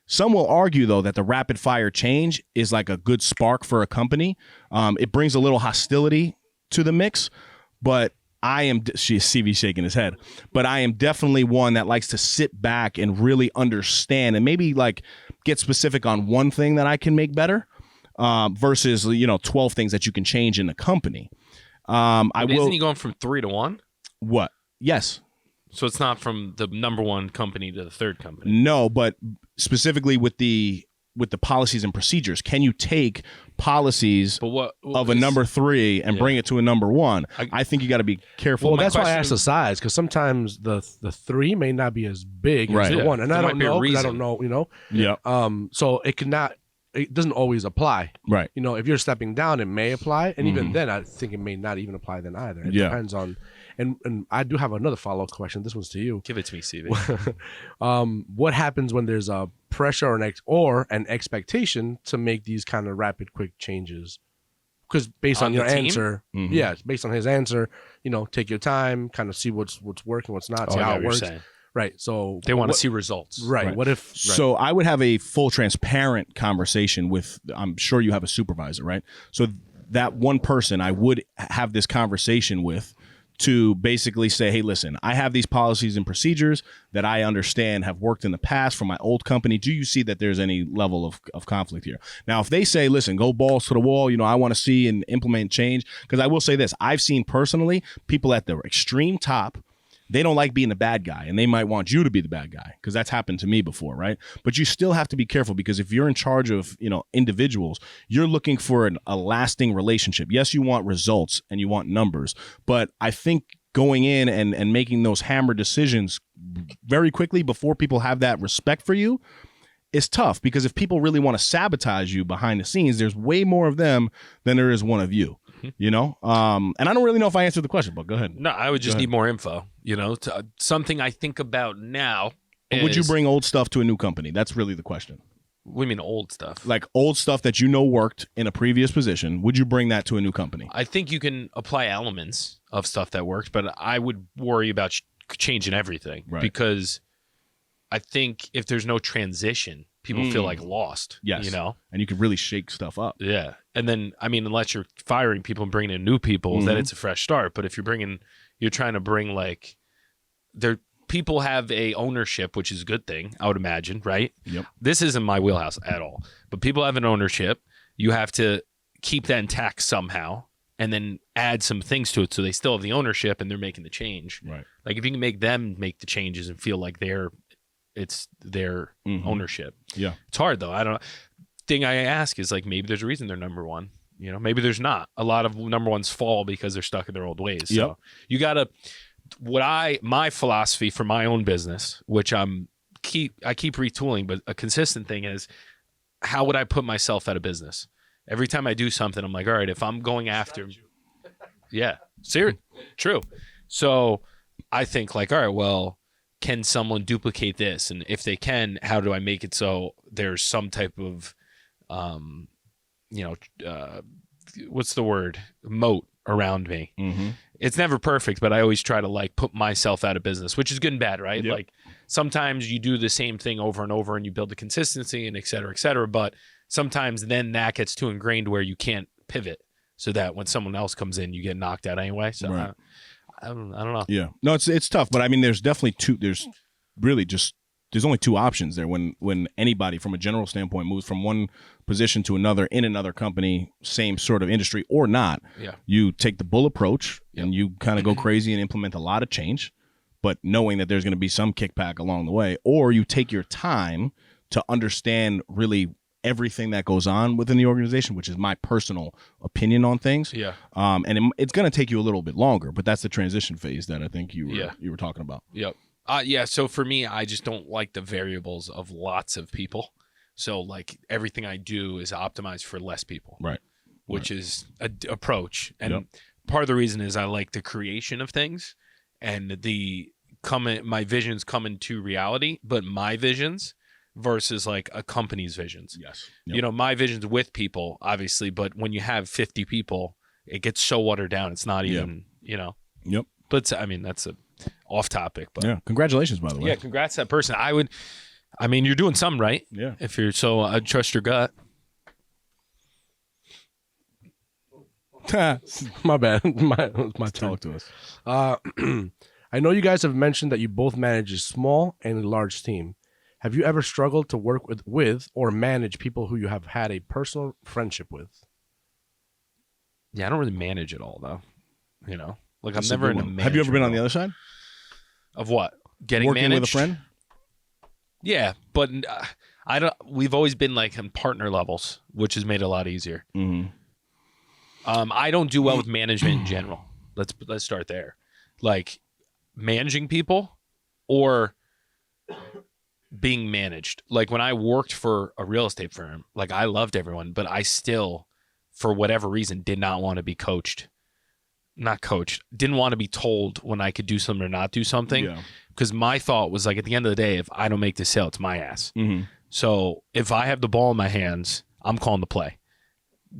Some will argue, though, that the rapid fire change is like a good spark for a company. It brings a little hostility to the mix, but CV shaking his head, but I am definitely one that likes to sit back and really understand and maybe like get specific on one thing that I can make better versus, 12 things that you can change in the company. Isn't he going from 3 to 1? What? Yes. So it's not from the number one company to the third company. No, but specifically with the policies and procedures, can you take policies of a number 3 and bring it to a number 1? I think you got to be careful. Well, that's why I asked the size, because sometimes the 3 may not be as big as the 1, and I don't know. Yeah. So it doesn't always apply. Right. If you're stepping down, it may apply, and even then, I think it may not even apply then either. It depends on. And I do have another follow-up question. This one's to you. Give it to me, CV. What happens when there's a pressure or an expectation to make these kind of rapid, quick changes? Because based on your answer, based on his answer, take your time, kind of see what's working, what's not, see how it works. Right. So they want to see results. Right. What if? Right. So I would have a full transparent conversation with, I'm sure you have a supervisor, right? So that one person I would have this conversation with to basically say, hey, listen, I have these policies and procedures that I understand have worked in the past from my old company. Do you see that there's any level of conflict here? Now, if they say, listen, go balls to the wall, I want to see and implement change, because I will say this, I've seen personally people at the extreme top, they don't like being the bad guy, and they might want you to be the bad guy, because that's happened to me before, right? But you still have to be careful, because if you're in charge of, individuals, you're looking for a lasting relationship. Yes, you want results and you want numbers, but I think going in and making those hammer decisions very quickly before people have that respect for you is tough, because if people really want to sabotage you behind the scenes, there's way more of them than there is one of you. And I don't really know if I answered the question, but go ahead. No, I would just need more info. Something I think about now. Would you bring old stuff to a new company? That's really the question. What do you mean old stuff? Like old stuff that worked in a previous position. Would you bring that to a new company? I think you can apply elements of stuff that worked, but I would worry about changing everything, because I think if there's no transition, people feel like lost. Yes. And you can really shake stuff up. Yeah. And then, unless you're firing people and bringing in new people, then it's a fresh start. But if you're trying to bring people have a ownership, which is a good thing, I would imagine, right? Yep. This isn't my wheelhouse at all. But people have an ownership. You have to keep that intact somehow, and then add some things to it so they still have the ownership and they're making the change. Right. Like if you can make them make the changes and feel like it's their ownership. Yeah. It's hard though. I don't know. Thing I ask is maybe there's a reason they're number one. Maybe there's not. A lot of number ones fall because they're stuck in their old ways. So you gotta. My philosophy for my own business, which I keep retooling, but a consistent thing is, how would I put myself out of business? Every time I do something, I'm like, all right, if I'm going after, true. So I think all right, well, can someone duplicate this? And if they can, how do I make it so there's some type of, what's the word? Moat around me. Mm-hmm. It's never perfect, but I always try to put myself out of business, which is good and bad, right? Yep. Sometimes you do the same thing over and over and you build the consistency and et cetera, but sometimes then that gets too ingrained where you can't pivot, so that when someone else comes in, you get knocked out anyway. So right. I don't know. Yeah, no, it's tough, but there's definitely two. There's only two options there when anybody from a general standpoint moves from one position to another in another company, same sort of industry or not. Yeah, you take the bull approach and you kind of go crazy and implement a lot of change, but knowing that there's going to be some kickback along the way, or you take your time to understand really everything that goes on within the organization, which is my personal opinion on things. Yeah. And it's going to take you a little bit longer, but that's the transition phase that I think you were talking about. Yep. So for me, I just don't like the variables of lots of people. So everything I do is optimized for less people. Right. Which is an approach. And part of the reason is I like the creation of things and my visions come into reality, but my visions versus a company's visions. Yes. Yep. My vision's with people, obviously, but when you have 50 people, it gets so watered down. It's not even, Yep. But that's a off topic. But yeah, congratulations, by the way. Yeah, congrats to that person. You're doing something right. Yeah. If you're I trust your gut. My bad. My turn. Talk to us. I know you guys have mentioned that you both manage a small and a large team. Have you ever struggled to work with or manage people who you have had a personal friendship with? Yeah, I don't really manage it all though. You know, like That's I'm a never good in a one. Have you ever been on the other side? of what getting Working managed with a friend? Yeah, but I don't. We've always been like in partner levels, which has made it a lot easier. Mm-hmm. I don't do well with management in general. Let's start there. Like managing people or being managed. Like when I worked for a real estate firm, like I loved everyone, but I still, for whatever reason, did not want to be coached. Not coached. Didn't want to be told when I could do something or not do something. Yeah. Because my thought was like, at the end of the day, if I don't make this sale, it's my ass. Mm-hmm. So if I have the ball in my hands, I'm calling the play,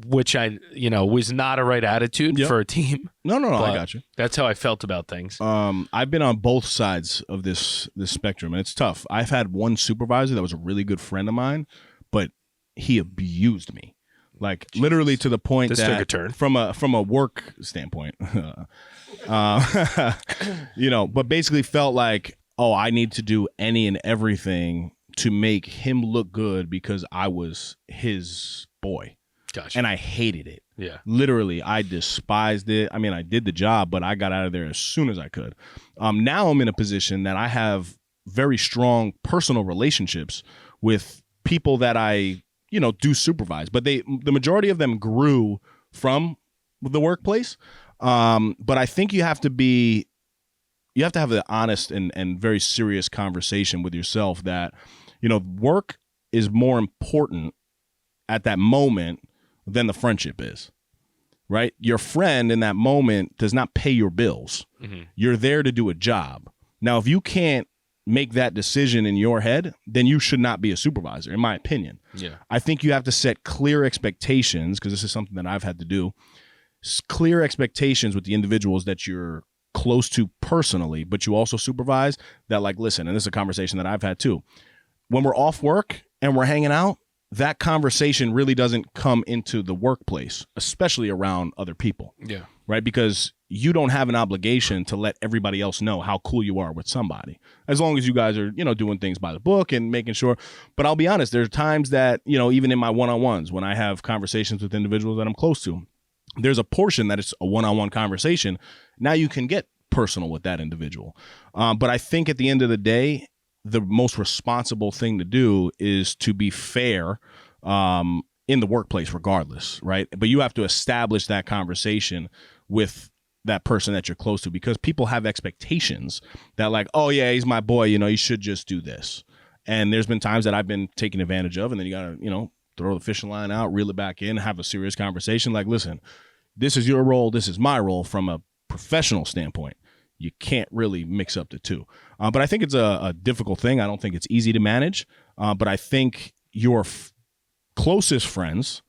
which was not a right attitude Yep. for a team. No, I But got you. That's how I felt about things. I've been on both sides of this spectrum, and it's tough. I've had one supervisor that was a really good friend of mine, but he abused me, like literally to the point This that took a turn. from a work standpoint, but basically felt like, oh, I need to do any and everything to make him look good because I was his boy. Gotcha. And I hated it. Yeah. Literally, I despised it. I mean, I did the job, but I got out of there as soon as I could. Now I'm in a position that I have very strong personal relationships with people that I, do supervise. But the majority of them grew from the workplace. But I think you have to have the honest and very serious conversation with yourself that, work is more important at that moment than the friendship is, right? Your friend in that moment does not pay your bills. Mm-hmm. You're there to do a job. Now, if you can't make that decision in your head, then you should not be a supervisor, in my opinion. Yeah. I think you have to set clear expectations, because this is something that I've had to do, clear expectations with the individuals that you're close to personally, but you also supervise, that like, listen, and this is a conversation that I've had too. When we're off work and we're hanging out, that conversation really doesn't come into the workplace, especially around other people. Yeah. Right? Because you don't have an obligation to let everybody else know how cool you are with somebody, as long as you guys are, doing things by the book and making sure. But I'll be honest, there's times that, even in my one-on-ones, when I have conversations with individuals that I'm close to, there's a portion that it's a one-on-one conversation. Now you can get personal with that individual. But I think at the end of the day, the most responsible thing to do is to be fair in the workplace regardless, right? But you have to establish that conversation with that person that you're close to, because people have expectations that like, oh yeah, he's my boy, you should just do this. And there's been times that I've been taken advantage of, and then you got to, throw the fishing line out, reel it back in, have a serious conversation. Like, listen, this is your role, this is my role from a professional standpoint. You can't really mix up the two. But I think it's a difficult thing. I don't think it's easy to manage. But I think your closest friends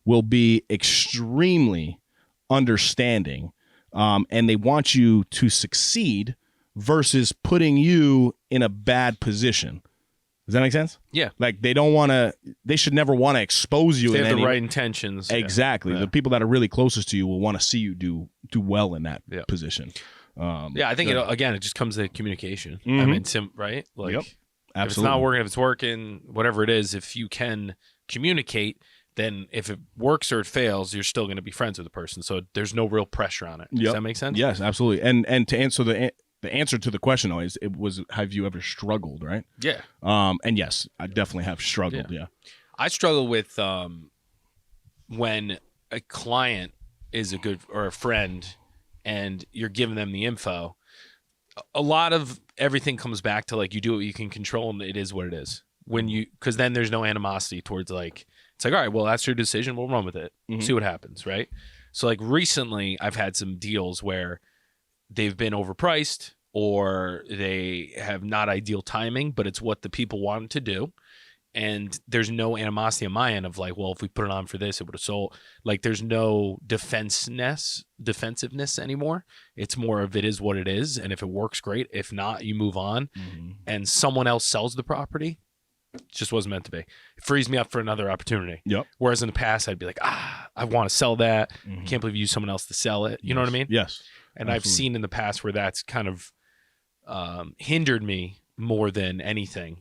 will be extremely understanding, and they want you to succeed versus putting you in a bad position. Does that make sense? Yeah. Like they should never want to expose you. They in have any, the right intentions. Exactly. Yeah. The people that are really closest to you will want to see you do well in that position. I think it just comes to communication. I Mhm. mean, right? Like, Yep. if it's Absolutely. not working, if it's working, whatever it is, if you can communicate, then if it works or it fails, you're still going to be friends with the person. So there's no real pressure on it. Does Yep. that make sense? Yes, absolutely. And to answer the answer to the question always, it was, have you ever struggled, right? Yeah. And yes, I definitely have struggled. Yeah. I struggle with when a client is a friend and you're giving them the info. A lot of everything comes back to like, you do what you can control and it is what it is. Because then there's no animosity towards like, it's like, all right, well, that's your decision. We'll run with it. Mhm. See what happens. Right. So like recently I've had some deals where they've been overpriced or they have not ideal timing, but it's what the people wanted to do. And there's no animosity on my end of like, well, if we put it on for this, it would have sold. Like there's no defensiveness anymore. It's more of it is what it is. And if it works, great. If not, you move on. Mhm. And someone else sells the property, It just wasn't meant to be. It frees me up for another opportunity. Yep. Whereas in the past, I'd be like, I want to sell that. I can't believe you use someone else to sell it. You know what I mean? Yes. And Absolutely. I've seen in the past where that's kind of hindered me more than anything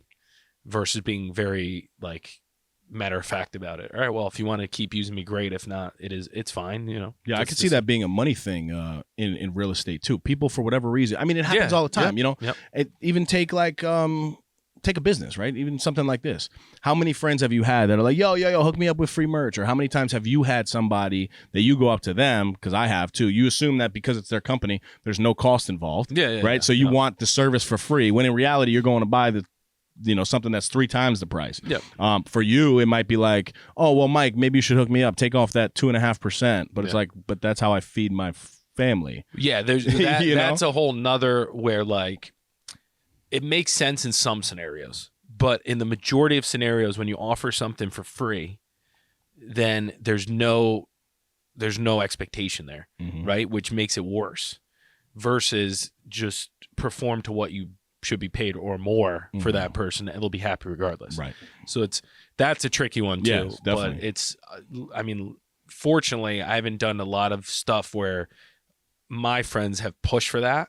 versus being very like matter of fact about it. All right, well, if you want to keep using me, great. If not, it's fine. You know. Yeah, I could see that being a money thing in real estate too. People, for whatever reason, I mean, it happens all the time. You know, even take like take a business, right? Even something like this. How many friends have you had that are like, yo, hook me up with free merch? Or how many times have you had somebody that you go up to them, because I have too, you assume that because it's their company, there's no cost involved, right? So you want the service for free, when in reality, you're going to buy something that's 3 times the price. For you, it might be like, oh, well, Mike, maybe you should hook me up, take off that 2.5%. But it's like, but that's how I feed my family. Yeah, there's that's a whole nother where like, it makes sense in some scenarios, but in the majority of scenarios, when you offer something for free, then there's no expectation there, right? Which makes it worse versus just perform to what you should be paid or more for that person, and they'll be happy regardless. Right. So that's a tricky one too. Yes, definitely. But I mean, fortunately, I haven't done a lot of stuff where my friends have pushed for that.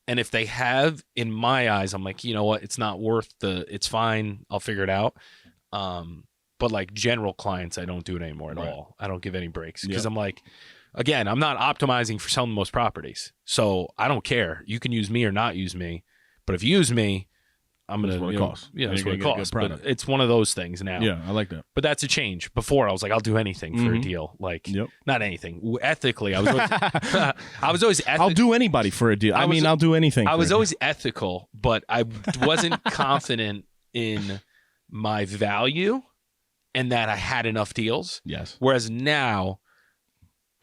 And if they have, in my eyes, I'm like, you know what? It's not worth it's fine. I'll figure it out. But like general clients, I don't do it anymore at all. I don't give any breaks because I'm like, again, I'm not optimizing for selling the most properties. So I don't care. You can use me or not use me. But if you use me, I'm going to, what it costs. Yeah, that's what it costs. But it's one of those things now. Yeah, I like that. But that's a change. Before, I was like, I'll do anything for a deal. Like, not anything. Ethically, I was always ethical. I'll do anybody for a deal. I'll do anything. I was always ethical, but I wasn't confident in my value and that I had enough deals. Yes. Whereas now,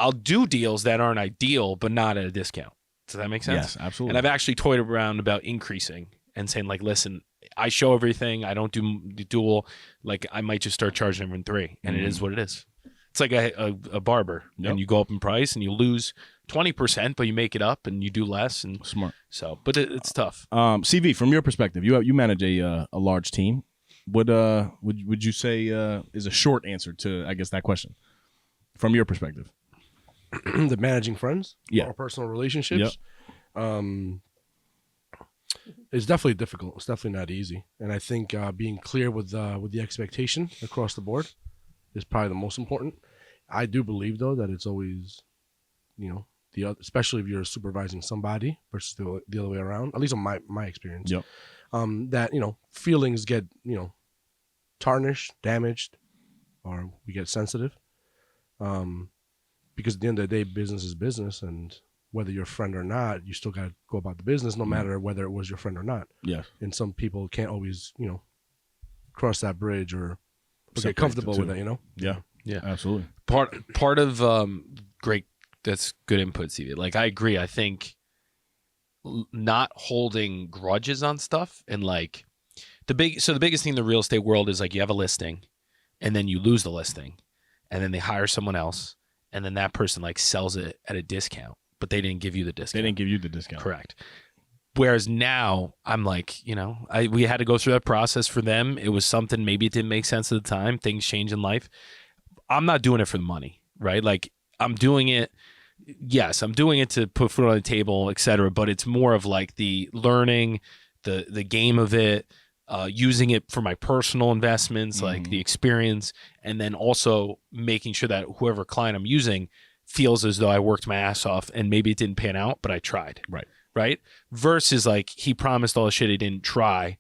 I'll do deals that aren't ideal, but not at a discount. Does that make sense? Yes, absolutely. And I've actually toyed around about increasing and saying like, listen, I show everything. I don't do dual. Like I might just start charging everyone 3, and it is what it is. It's like a barber, and you go up in price and you lose 20%, but you make it up and you do less. And smart. So, but it's tough. CV, from your perspective, you manage a large team. Would you say is a short answer to, I guess, that question from your perspective? The managing friends, or personal relationships, it's definitely difficult. It's definitely not easy, and I think being clear with the expectation across the board is probably the most important. I do believe though that it's always, especially if you're supervising somebody versus the other way around. At least on my experience, that feelings get tarnished, damaged, or we get sensitive. Because at the end of the day, business is business, and whether you're a friend or not, you still got to go about the business, no matter whether it was your friend or not. Yeah. And some people can't always, cross that bridge or get comfortable with it. Yeah. Yeah. Absolutely. Part of great. That's good input, CV. Like I agree. I think not holding grudges on stuff, and like the biggest thing in the real estate world is like you have a listing, and then you lose the listing, and then they hire someone else. And then that person like sells it at a discount, but they didn't give you the discount. They didn't give you the discount. Correct. Whereas now I'm like, we had to go through that process for them. It was something, maybe it didn't make sense at the time. Things change in life. I'm not doing it for the money, right? Like I'm doing it. Yes, I'm doing it to put food on the table, et cetera. But it's more of like the learning, the game of it, using it for my personal investments, like the experience, and then also making sure that whoever client I'm using feels as though I worked my ass off and maybe it didn't pan out, but I tried. Right. Versus like he promised all the shit he didn't try.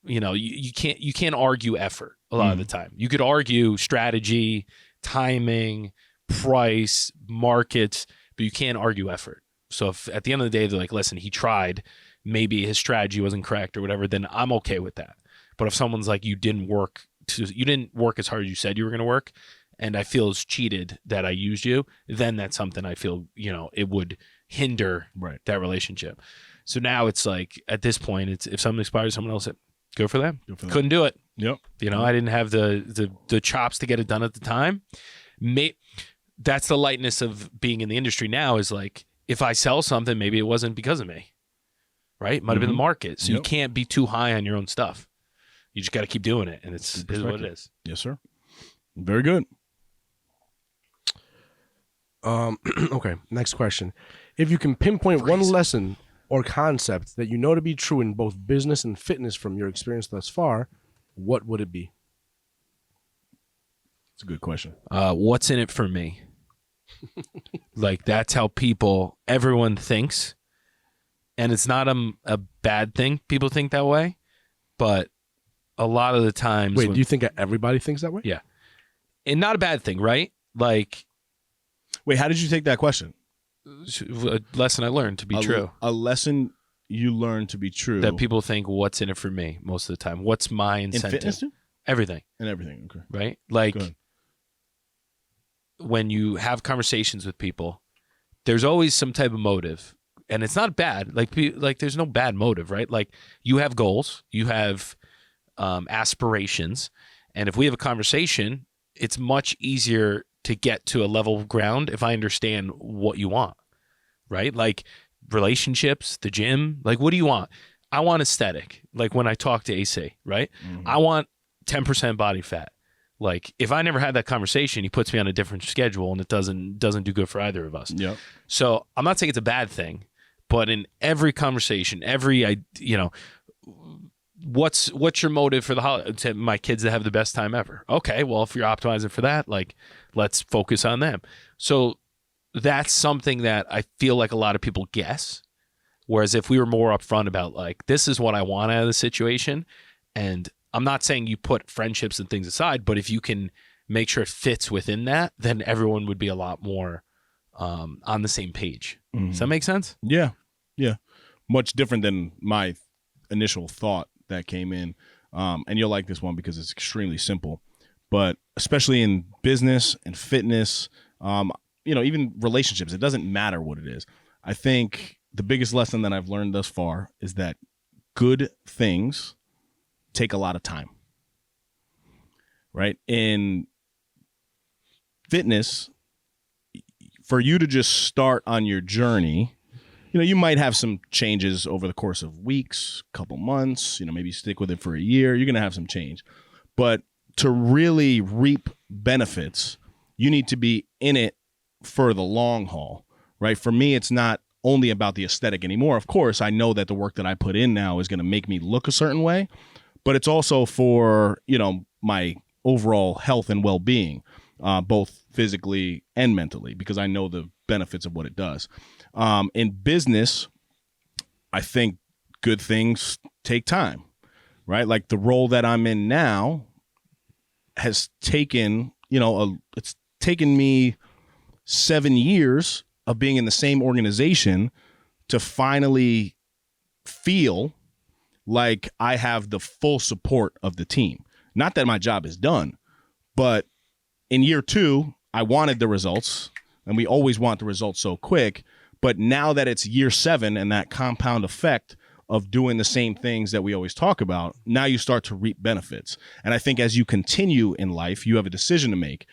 You can't argue effort a lot of the time. You could argue strategy, timing, price, markets, but you can't argue effort. So if at the end of the day they're like, listen, he tried, maybe his strategy wasn't correct or whatever, then I'm okay with that. But if someone's like, you didn't work as hard as you said you were going to work, and I feel as cheated that I used you, then that's something I feel, it would hinder that relationship. So now it's like, at this point, it's if something expires, someone else, go for them. Couldn't do it. Yep. I didn't have the chops to get it done at the time. That's the lightness of being in the industry now, is like, if I sell something, maybe it wasn't because of me. Right? Might have been the market. So you can't be too high on your own stuff. You just got to keep doing it, and it's what it is. Yes, sir. Very good. Okay, next question. If you can pinpoint one lesson or concept that you know to be true in both business and fitness from your experience thus far, what would it be? It's a good question. What's in it for me? Like, that's how everyone thinks. And it's not a bad thing. People think that way. But a lot of the times... Wait, do you think everybody thinks that way? Yeah. And not a bad thing, right? Like... Wait, how did you take that question? A lesson I learned to be true. A lesson you learned to be true. That people think, what's in it for me most of the time? What's my incentive? In fitness too? Everything. And everything, okay. Right? Like, when you have conversations with people, there's always some type of motive. And it's not bad. Like there's no bad motive, right? Like, you have goals. You have aspirations. And if we have a conversation, it's much easier to get to a level ground if I understand what you want, right? Like, relationships, the gym, like, what do you want? I want aesthetic. Like, when I talk to AC, right? Mm-hmm. I want 10% body fat. Like, if I never had that conversation, he puts me on a different schedule, and it doesn't do good for either of us. Yep. So I'm not saying it's a bad thing, but in every conversation, what's your motive for the holiday? To my kids to have the best time ever. Okay, well, if you're optimizing for that, like, let's focus on them. So that's something that I feel like a lot of people guess. Whereas if we were more upfront about, like, this is what I want out of the situation, and I'm not saying you put friendships and things aside, but if you can make sure it fits within that, then everyone would be a lot more on the same page. Mm-hmm. Does that make sense? Yeah. Yeah. Much different than my initial thought that came in. And you'll like this one because it's extremely simple. But especially in business and fitness, even relationships, it doesn't matter what it is. I think the biggest lesson that I've learned thus far is that good things take a lot of time, right? In fitness, for you to just start on your journey, you might have some changes over the course of weeks, couple months, maybe stick with it for a year. You're going to have some change. But to really reap benefits, you need to be in it for the long haul, right? For me, it's not only about the aesthetic anymore. Of course, I know that the work that I put in now is going to make me look a certain way, but it's also for, my overall health and well-being, both physically and mentally, because I know the benefits of what it does. In business, I think good things take time, right? Like, the role that I'm in now has taken, it's taken me 7 years of being in the same organization to finally feel like I have the full support of the team. Not that my job is done, but in year 2, I wanted the results, and we always want the results so quick. But now that it's year 7 and that compound effect of doing the same things that we always talk about, now you start to reap benefits. And I think as you continue in life, you have a decision to make.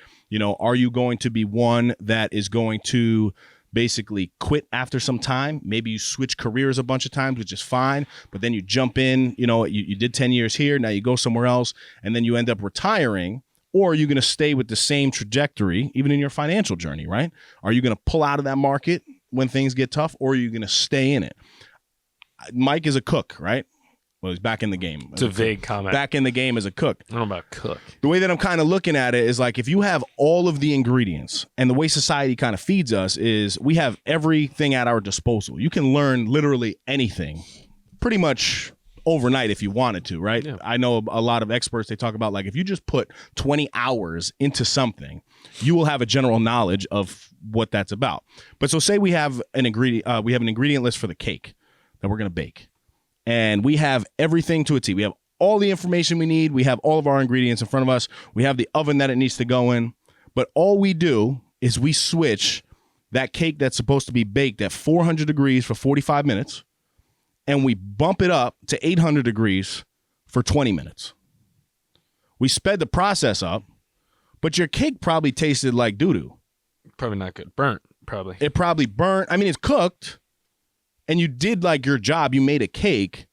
Are you going to be one that is going to basically quit after some time? Maybe you switch careers a bunch of times, which is fine, but then you jump in, you did 10 years here, now you go somewhere else, and then you end up retiring. Or are you going to stay with the same trajectory, even in your financial journey, right? Are you going to pull out of that market when things get tough, or are you going to stay in it? Mike is a cook, right? Well, he's back in the game. It's a vague comment. Back in the game as a cook. I don't know about cook. The way that I'm kind of looking at it is like, if you have all of the ingredients, and the way society kind of feeds us is we have everything at our disposal. You can learn literally anything pretty much overnight if you wanted to, right? Yeah. I know a lot of experts, they talk about, like, if you just put 20 hours into something, you will have a general knowledge of what that's about. But so say we have an ingredient list for the cake that we're going to bake, and we have everything to a T. We have all the information we need. We have all of our ingredients in front of us. We have the oven that it needs to go in. But all we do is we switch that cake that's supposed to be baked at 400 degrees for 45 minutes, and we bump it up to 800 degrees for 20 minutes. We sped the process up, but your cake probably tasted like doo-doo. Probably not good. Burnt, probably. It probably burnt. I mean, it's cooked, and you did, like, your job. You made a cake,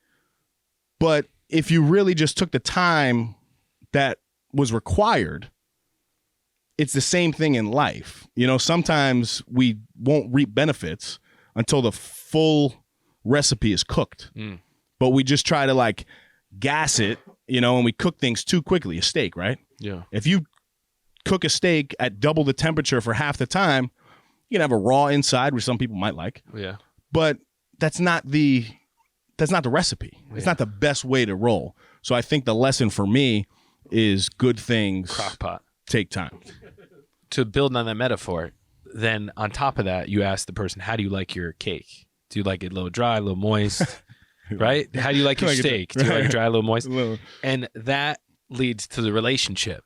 but if you really just took the time that was required, it's the same thing in life. You know, sometimes we won't reap benefits until the full recipe is cooked. But we just try to like gas it, you know, and we cook things too quickly. A steak, right? Yeah. If you cook a steak at double the temperature for half the time, you can have a raw inside, which some people might like. Yeah. But that's not the recipe. It's not the best way to roll. So I think the lesson for me is good things Crockpot. take time. To build on that metaphor, then on top of that, you ask the person, how do you like your cake? Do you like it a little dry, a little moist? Right? How do you like your steak? Do you like it dry, a little moist? And that leads to the relationship,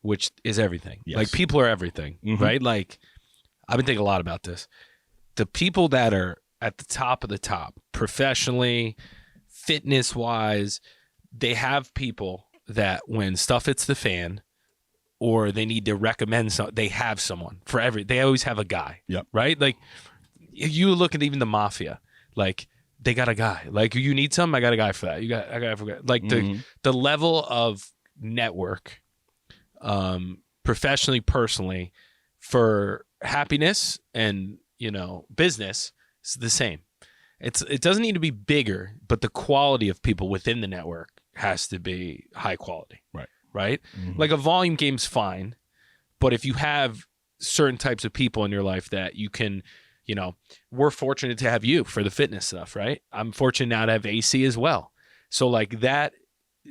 which is everything. Yes. Like people are everything, right? Like I've been thinking a lot about this. The people that are at the top of the top, professionally, fitness-wise, they have people that when stuff hits the fan or they need to recommend something, they have someone for they always have a guy, right? Like you look at even the mafia, like they got a guy. Like you need something, I got a guy for that. I got for that. Like the level of network, professionally, personally, for happiness and, you know, business is the same. It doesn't need to be bigger, but the quality of people within the network has to be high quality. Right? Like a volume game's fine, but if you have certain types of people in your life that you can, you know, we're fortunate to have you for the fitness stuff, right? I'm fortunate now to have AC as well. So like that,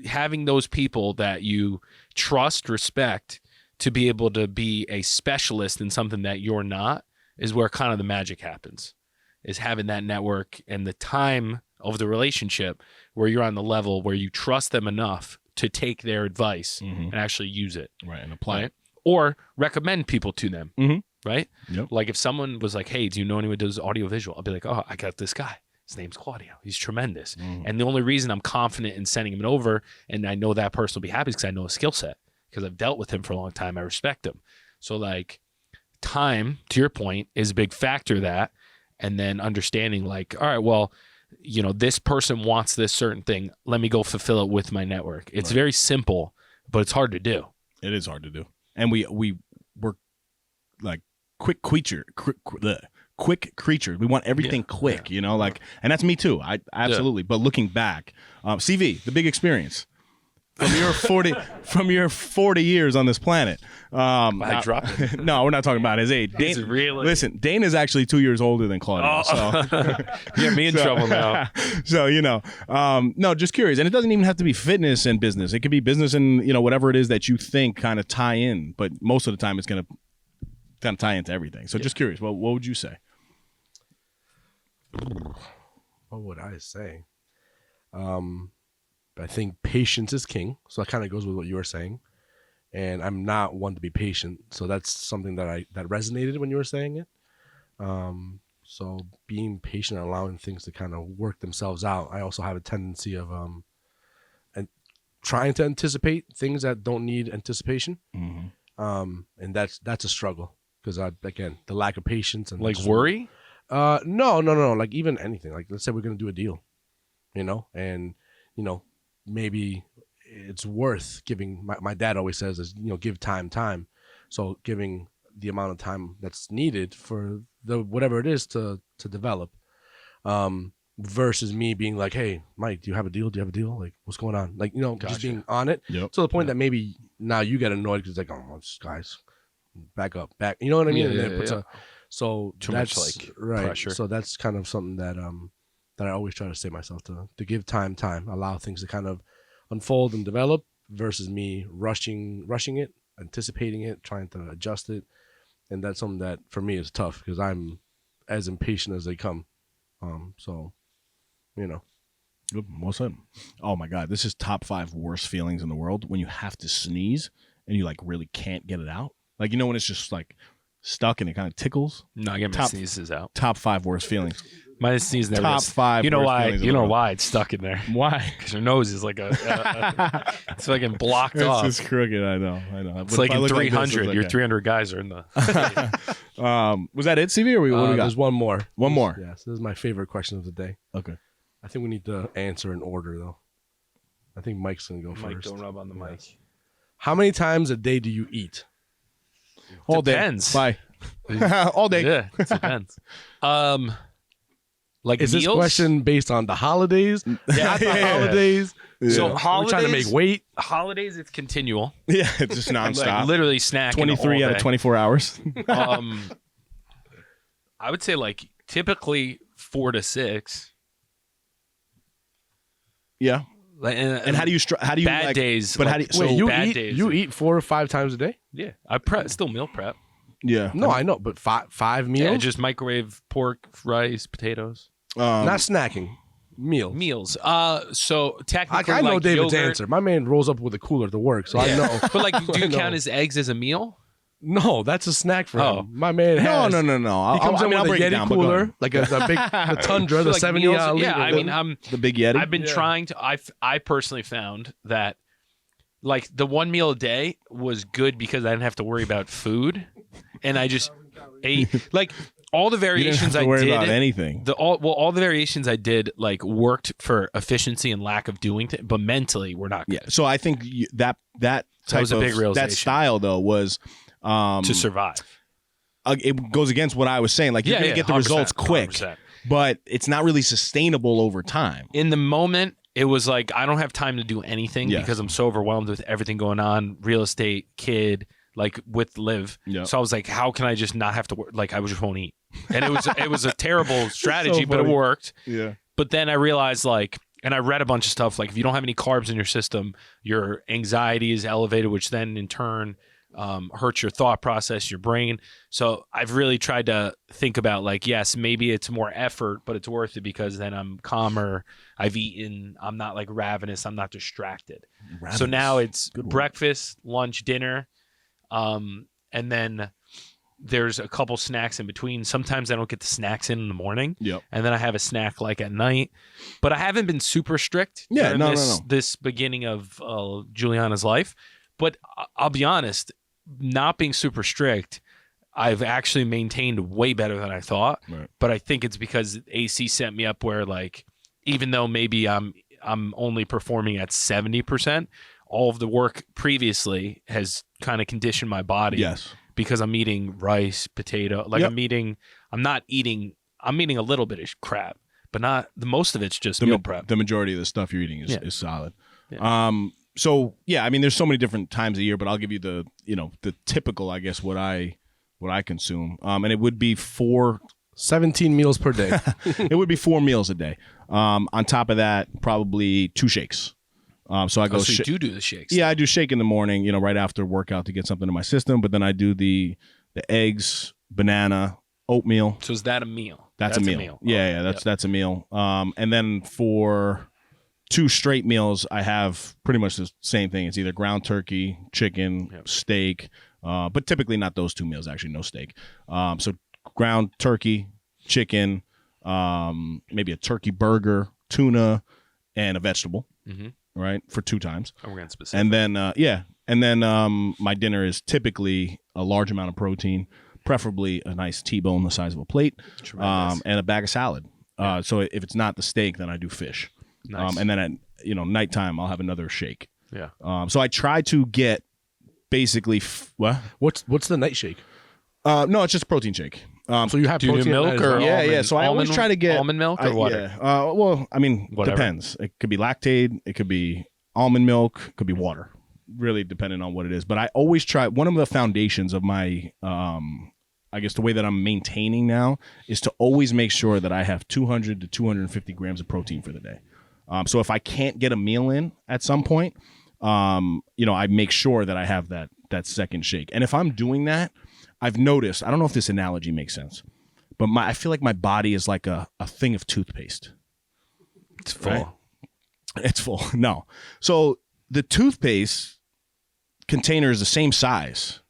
having those people that you trust, respect, to be able to be a specialist in something that you're not is where kind of the magic happens, is having that network and the time of the relationship where you're on the level where you trust them enough to take their advice and actually use it. Right, and apply it. Or recommend people to them, right? Yep. Like if someone was like, hey, do you know anyone who does audiovisual? I'll be like, oh, I got this guy. His name's Claudio. He's tremendous. And the only reason I'm confident in sending him over and I know that person will be happy is because I know his skill set, because I've dealt with him for a long time. I respect him. So like time, to your point, is a big factor of that. And then understanding like, all right, well, you know, this person wants this certain thing. Let me go fulfill it with my network. It's very simple, but it's hard to do. It is hard to do. And we're like quick creatures. We want everything quick, you know, like, and that's me too. I absolutely. But looking back, CV, the big experience from your 40 years on this planet. I dropped it. No, we're not talking about his age. Listen, Dane is actually 2 years older than Claudio. So get me in trouble now. So, you know, no, just curious. And it doesn't even have to be fitness and business. It could be business and, you know, whatever it is that you think kind of tie in. But most of the time it's going to kind of tie into everything. So just curious, what would you say? What would I say? I think patience is king. So that kind of goes with what you were saying. And I'm not one to be patient. So that's something that resonated when you were saying it. So being patient and allowing things to kind of work themselves out. I also have a tendency of and trying to anticipate things that don't need anticipation. And that's a struggle because again, the lack of patience and like worry. No. Like even anything. Like let's say we're gonna do a deal, you know, and you know, maybe it's worth giving. My dad always says is, you know, give time. So giving the amount of time that's needed for the whatever it is to develop, versus me being like, hey, Mike, do you have a deal? Like, what's going on? Like, you know, just being on it to the point that maybe now you get annoyed because like, oh, guys, back up. You know what I mean? So too that's much like right. pressure. So that's kind of something that I always try to say myself to give time, allow things to kind of unfold and develop versus me rushing it, anticipating it, trying to adjust it. And that's something that for me is tough because I'm as impatient as they come. So, you know. Good. Well said. Oh my God. This is top 5 worst feelings in the world when you have to sneeze and you like really can't get it out. Like, you know, when it's just like stuck and it kind of tickles. No, I get my sneezes out. Top 5 worst feelings. My sneeze never Top 5. You know worst why? feelings in You the know world. why it's stuck in there? Why? Because your nose is like it's fucking blocked off. It's just crooked. I know. It's like in 300. Your 300 guys are in the. Was that it, CV? Or what do we got? There's one more. One more. Yes, this is my favorite question of the day. Okay. I think we need to answer in order though. I think Mike's gonna go Mike, first. don't rub on the mic. How many times a day do you eat? All Depends. day. Bye. All day. Yeah, it depends. Like Is meals? this question based on the holidays? Not the holidays. So Are we holidays, trying to make weight? Holidays, it's continual. Yeah, it's just Like nonstop. literally snacking 23 all out of day. 24 hours. I would say like typically 4 to 6. Yeah. Like, And how do you bad like, days? But like, how do you, so Wait, you bad eat days. you eat 4 or 5 times a day? Yeah, I still meal prep. yeah. No, I know, but five meals. Yeah, just microwave pork, rice, potatoes. Not snacking. Meals. Meals. So technically, I know like David's yogurt, answer. My man rolls up with a cooler to work, so I know. But like, do I you know. count his eggs as a meal? No, that's a snack for Oh. him. My man No, has. no. He comes in I'll with break a it Yeti down, but go cooler, ahead. like the big the Tundra, the Like 70 meals, liter. yeah, I mean, the big Yeti. I've been trying to. I personally found that like the one meal a day was good because I didn't have to worry about food, and I just ate like all the you didn't variations have to worry I did. about anything. All the variations I did like worked for efficiency and lack of doing things, but mentally we're not good Yeah. So I think that type was a big of realization. that style though was to survive. it goes against what I was saying. Like you're gonna get the 100%, results quick, 100%. but it's not really sustainable over time. In the moment, it was like I don't have time to do anything Yes. because I'm so overwhelmed with everything going on, real estate, kid, like with Liv. Yeah. So I was like, how can I just not have to work? Like I just won't eat. And it was a terrible strategy, but it funny. worked. Yeah. But then I realized like, and I read a bunch of stuff like if you don't have any carbs in your system, your anxiety is elevated, which then in turn hurts your thought process, your brain. So I've really tried to think about like, yes, maybe it's more effort, but it's worth it because then I'm calmer. I've eaten. I'm not like ravenous. I'm not distracted. So now it's Good word. breakfast, lunch, dinner, and then there's a couple snacks in between. Sometimes I don't get the snacks in the morning. Yep. And then I have a snack like at night. But I haven't been super strict Yeah, during no. this beginning of Juliana's life. But I'll be honest, not being super strict, I've actually maintained way better than I thought. Right. But I think it's because AC sent me up where like, even though maybe I'm only performing at 70%, all of the work previously has kind of conditioned my body. Yes. Because I'm eating rice, potato, like Yep. I'm eating a little bit of crap, but not the most of it's just The, meal prep. the majority of the stuff you're eating Yeah. is solid. Yeah. So yeah, I mean, there's so many different times a year, but I'll give you the typical, I guess, what I consume. And it would be 17 meals per day. it would be 4 meals a day. On top of that, probably 2 shakes. So I go. So you do the shakes. Yeah, I do shake in the morning, right after workout to get something in my system. But then I do the eggs, banana, oatmeal. So is that a meal? That's a meal. Yeah, that's a meal. And then for 2 straight meals, I have pretty much the same thing. It's either ground turkey, chicken, steak, but typically not those 2 meals. Actually, no steak. So ground turkey, chicken, maybe a turkey burger, tuna, and a vegetable. Mm-hmm. Right, for 2 times. Oh, we're going specific. And then my dinner is typically a large amount of protein, preferably a nice T-bone the size of a plate, Tremendous. and a bag of salad. So if it's not the steak, then I do fish. Nice. And then at nighttime, I'll have another shake. Yeah. So I try to get basically what? What's the night shake? No, it's just a protein shake. So you have do you do protein in milk that as or well? Yeah. So I always try to get almond milk or water. Yeah. Well, I mean, Whatever. depends. It could be Lactaid. It could be almond milk. It could be water. Really depending on what it is. But I always try. One of the foundations of my, I guess the way that I'm maintaining now is to always make sure that I have 200 to 250 grams of protein for the day. So if I can't get a meal in at some point, I make sure that I have that second shake. And if I'm doing that, I've noticed, I don't know if this analogy makes sense, but I feel like my body is like a thing of toothpaste. It's full. Right? It's full. No. So the toothpaste container is the same size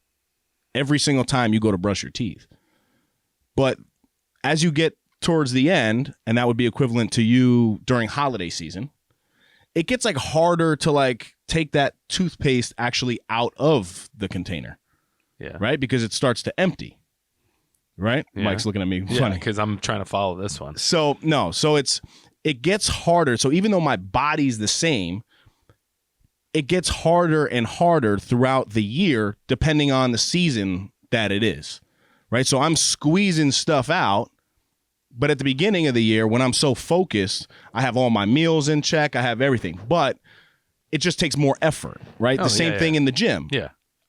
every single time you go to brush your teeth. But as you get towards the end, and that would be equivalent to you during holiday season, it gets like harder to like take that toothpaste actually out of the container. Yeah. Right? Because it starts to empty. Right? Yeah. Mike's looking at me Yeah, funny. because I'm trying to follow this one. So it gets harder. So even though my body's the same, it gets harder and harder throughout the year, depending on the season that it is, right? So I'm squeezing stuff out, but at the beginning of the year, when I'm so focused, I have all my meals in check, I have everything, but it just takes more effort, right? The same thing in the gym. Yeah.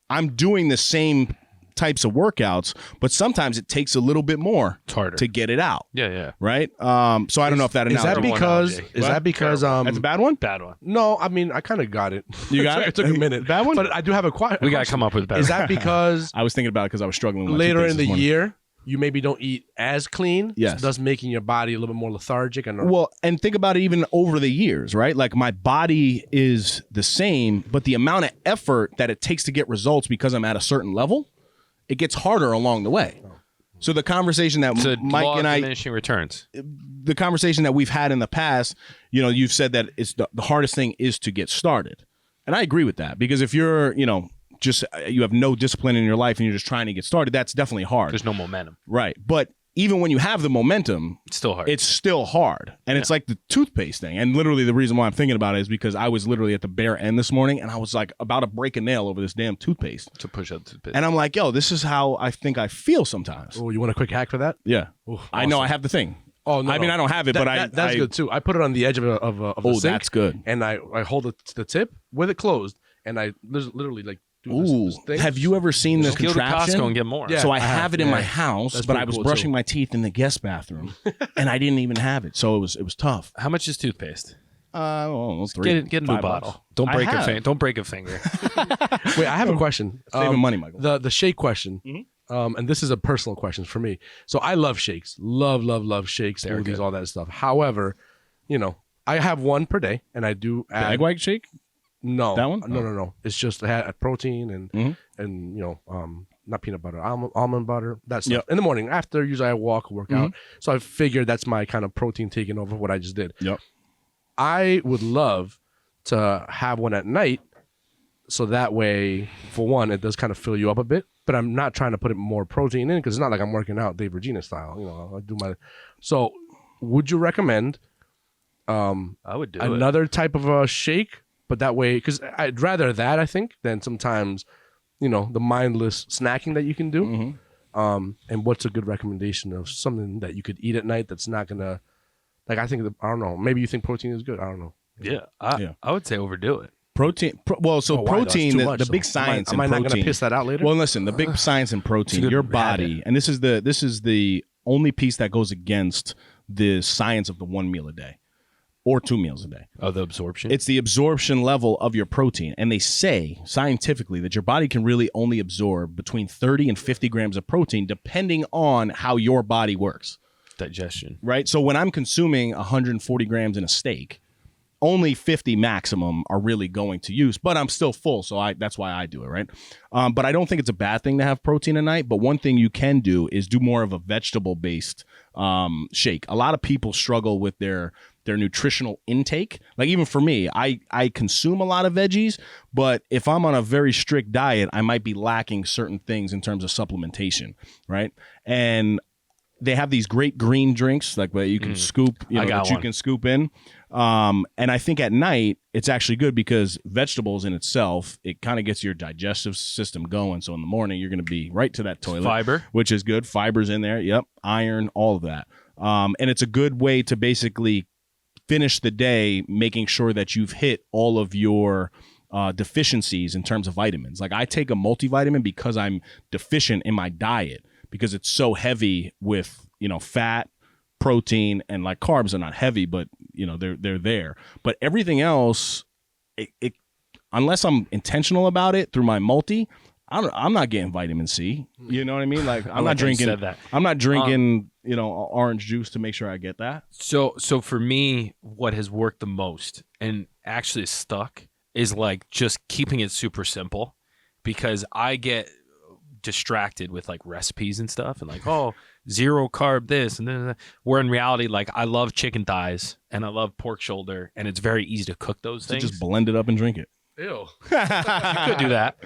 I'm doing the same types of workouts, but sometimes it takes a little bit more to get it out. Yeah. Right. So I don't know if that analogy. Is that because that's a bad one? Bad one. No, I mean I kind of got it. You got it. It took a minute. Bad one. But I do have a question. We got to come up with a better. Is that because I was thinking about it because I was struggling with my later toothpaste in this the morning. year you maybe don't eat as clean? Yes. Thus making your body a little bit more lethargic and Well, and think about it even over the years, right? Like my body is the same, but the amount of effort that it takes to get results because I'm at a certain level, it gets harder along the way. So the conversation that Mike and I, diminishing returns. the conversation that we've had in the past, you know, you've said that it's the hardest thing is to get started. And I agree with that because if you're, you know, just you have no discipline in your life and you're just trying to get started, that's definitely hard. There's no momentum. Right. But even when you have the momentum, It's still hard. it's still hard. And it's like the toothpaste thing. And literally the reason why I'm thinking about it is because I was literally at the bare end this morning and I was like about to break a nail over this damn toothpaste. to push out the And I'm like, yo, this is how I think I feel sometimes. Oh, you want a quick hack for that? Yeah. Ooh, I know awesome. I have the thing. Oh no! I mean, I don't have it, but that's good too. I put it on the edge of a Oh, sink, that's good. and I hold it to the tip with it closed, and I literally like do Ooh. this thing. Have you ever seen this Just go to contraption? Costco and get more. Yeah. So I I have have, it in yeah. my house, That's but I pretty was cool, brushing too. my teeth in the guest bathroom, and I didn't even have it. So it was tough. How much is toothpaste? Well, $3, Get a new $5. bottle. Don't I break a have. finger. Don't break a finger. Wait, I have a question. Saving money, Michael. The shake question. And this is a personal question for me. So I love shakes. Love shakes, They're smoothies, good. all that stuff. However, you know, I have one per day, and I do The add egg white shake? no That one? No. It's just I had protein and you know not peanut butter, almond butter, that stuff. Yep. In the morning after usually I walk, work out. So I figured that's my kind of protein taking over what I just did. Yep. I would love to have one at night, so that way, for one, it does kind of fill you up a bit. But I'm not trying to put it more protein in because it's not like I'm working out Dave Regina style. You know, I do my. So, would you recommend I would do another type of a shake? But that way, because I'd rather that I think than sometimes, you know, the mindless snacking that you can do. And what's a good recommendation of something that you could eat at night that's not gonna, like I think I don't know. Maybe you think protein is good. I don't know. Yeah. I would say overdo it. Protein. Oh, why, though? It's Protein. too The much, big though. science Am I in not protein. going to piss that out later? Well, listen. The big science in protein. good Your habit. body, and this is the only piece that goes against the science of the 1 meal a day, or 2 meals a day. Oh, the absorption. It's the absorption level of your protein. And they say scientifically that your body can really only absorb between 30 and 50 grams of protein, depending on how your body works. digestion. Right. So when I'm consuming 140 grams in a steak, only 50 maximum are really going to use, but I'm still full. So that's why I do it. Right. But I don't think it's a bad thing to have protein at night. But one thing you can do is do more of a vegetable based shake. A lot of people struggle with their nutritional intake. Like even for me, I consume a lot of veggies, but if I'm on a very strict diet, I might be lacking certain things in terms of supplementation, right? And they have these great green drinks like where you can scoop, you can scoop in. And I think at night it's actually good because vegetables in itself, it kind of gets your digestive system going. So in the morning you're going to be right to that toilet, Fiber, which is good. Fiber's in there. Yep. Iron, all of that. And it's a good way to basically finish the day making sure that you've hit all of your deficiencies in terms of vitamins. Like I take a multivitamin because I'm deficient in my diet because it's so heavy with, fat, protein, and like carbs are not heavy, but they're there. But everything else, it unless I'm intentional about it through my multi, I'm not getting vitamin C. You know what I mean? Like I'm not drinking. I'm not drinking. Orange juice to make sure I get that. So for me, what has worked the most and actually stuck is like just keeping it super simple, because I get distracted with like recipes and stuff and like, oh, 0 carb this and then where in reality, like I love chicken thighs and I love pork shoulder and it's very easy to cook those things. Just blend it up and drink it. Ew. You could do that.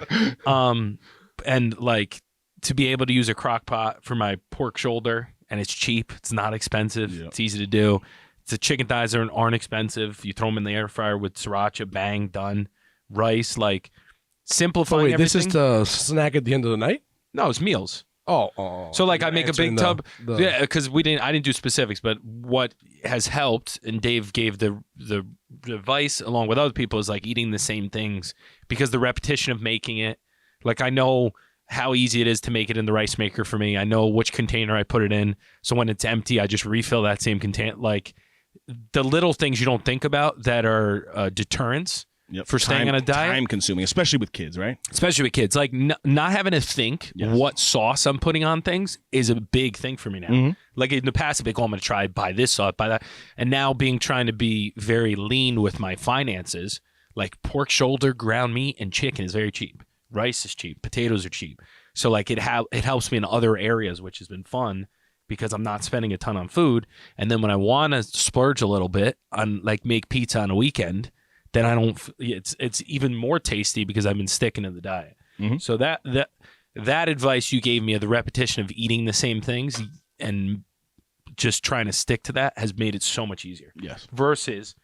And like to be able to use a crock pot for my pork shoulder, and it's cheap, it's not expensive, It's easy to do. The chicken thighs aren't expensive. You throw them in the air fryer with sriracha, bang, done. rice, like So simplifying wait, this everything. is to snack at the end of the night? No, it's meals. Oh. So like I make a big Answering tub. the- Yeah, because I didn't do specifics, but what has helped, and Dave gave the advice along with other people, is like eating the same things, because the repetition of making it, like I know how easy it is to make it in the rice maker for me. I know which container I put it in. So when it's empty, I just refill that same container. Like the little things you don't think about that are deterrents for staying on a diet. Time consuming, especially with kids, right? Especially with kids. Like not having to think what sauce I'm putting on things is a big thing for me now. Like in the past, I'd be like, oh, I'm going to try buy this sauce, buy that. And now trying to be very lean with my finances, like pork shoulder, ground meat, and chicken is very cheap. Rice is cheap. Potatoes are cheap. So like it helps me in other areas, which has been fun because I'm not spending a ton on food. And then when I want to splurge a little bit on like make pizza on a weekend, then I don't. It's even more tasty because I've been sticking to the diet. So that advice you gave me of the repetition of eating the same things and just trying to stick to that has made it so much easier. Yes. Versus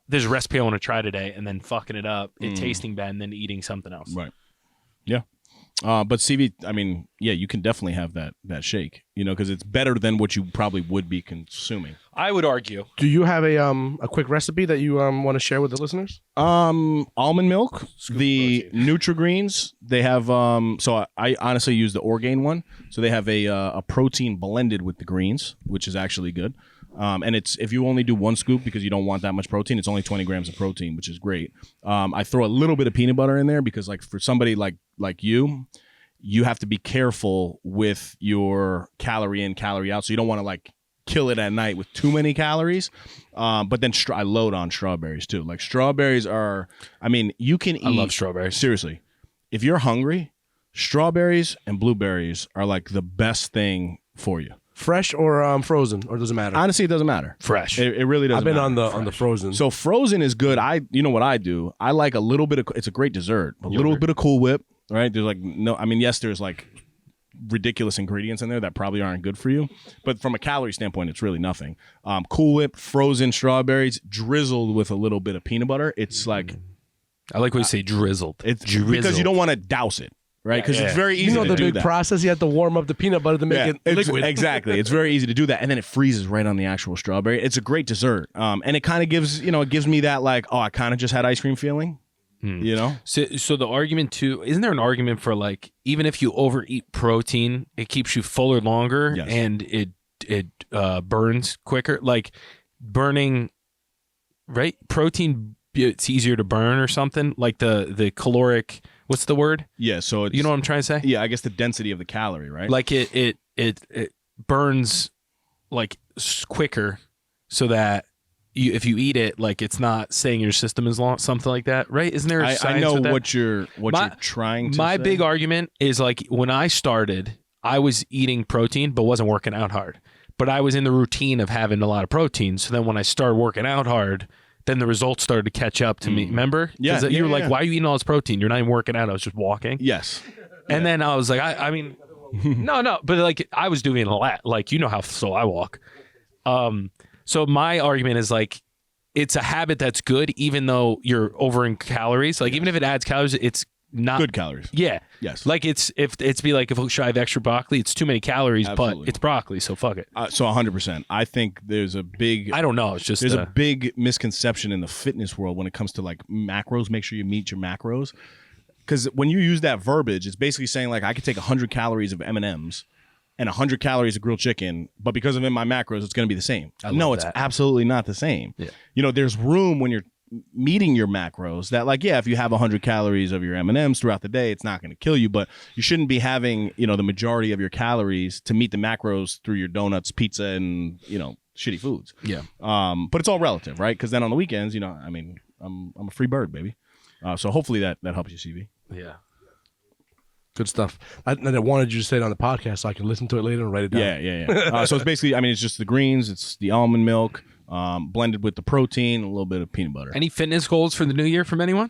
there's a recipe I want to try today and then fucking it up, it tasting bad, and then eating something else. Right. Yeah. But CV, I mean, yeah, you can definitely have that shake, because it's better than what you probably would be consuming. I would argue. Do you have a quick recipe that you want to share with the listeners? Almond milk, the Nutri-Greens, they have, so I honestly use the Orgain one. So they have a protein blended with the greens, which is actually good. And it's, if you only do 1 scoop because you don't want that much protein, it's only 20 grams of protein, which is great. I throw a little bit of peanut butter in there because like for somebody like you have to be careful with your calorie in, calorie out. So you don't want to like kill it at night with too many calories. But then I load on strawberries too. Like strawberries are, I mean, you can eat. I love strawberries. Seriously. If you're hungry, strawberries and blueberries are like the best thing for you. Fresh or frozen, or does it matter? Honestly, it doesn't matter. Fresh. It really doesn't. I've been matter. on the frozen. So frozen is good. You know what I do? I like a little bit of. It's a great dessert. A little bit of Cool Whip. Right? There's like no. I mean, yes, there's like ridiculous ingredients in there that probably aren't good for you, but from a calorie standpoint, it's really nothing. Cool Whip, frozen strawberries, drizzled with a little bit of peanut butter. It's like. I like when you say drizzled. It's drizzled. Because you don't want to douse it. Right, because it's very easy. the to do big that. process. You have to warm up the peanut butter to make it liquid. Exactly, it's very easy to do that, and then it freezes right on the actual strawberry. It's a great dessert, and it kind of gives it gives me that like, oh, I kind of just had ice cream feeling. So the argument too, isn't there an argument for like even if you overeat protein, it keeps you fuller longer and it burns quicker, like burning, right? Protein, it's easier to burn or something, like the caloric. What's the word? Yeah, so it's, you know what I'm trying to say? Yeah, I guess the density of the calorie, right? Like it burns like quicker, so that if you eat it, like it's not staying in your system as long, something like that, right? Isn't there a science I know with that? what you're trying to My say. big argument is like when I started, I was eating protein but wasn't working out hard. But I was in the routine of having a lot of protein. So then when I started working out hard, then the results started to catch up to me. Remember? Yeah. You were like, why are you eating all this protein? You're not even working out. I was just walking. Yes. And then I was like, I mean, no, but like I was doing a lot. Like, you know how slow I walk. So my argument is like, it's a habit that's good, even though you're over in calories. Like, even if it adds calories, it's not good calories. Yeah. Yes. Like if should I have extra broccoli? It's too many calories, Absolutely. but it's broccoli, so fuck it. So 100%. I think there's a big. I don't know. It's just there's a big misconception in the fitness world when it comes to like macros. Make sure you meet your macros, because when you use that verbiage, it's basically saying like I could take 100 calories of M&Ms and 100 calories of grilled chicken, but because I'm in my macros, it's going to be the same. No, it's absolutely not the same. Yeah. There's room when you're meeting your macros that like, yeah, if you have 100 calories of your M&Ms throughout the day, it's not going to kill you, but you shouldn't be having, the majority of your calories to meet the macros through your donuts, pizza, and, shitty foods. Yeah. But it's all relative, right? Because then on the weekends, I mean, I'm a free bird, baby. So hopefully that helps you, CV. Yeah. Good stuff. I wanted you to say it on the podcast so I can listen to it later and write it down. Yeah. So it's basically, I mean, it's just the greens, it's the almond milk, blended with the protein, a little bit of peanut butter. Any fitness goals for the new year from anyone?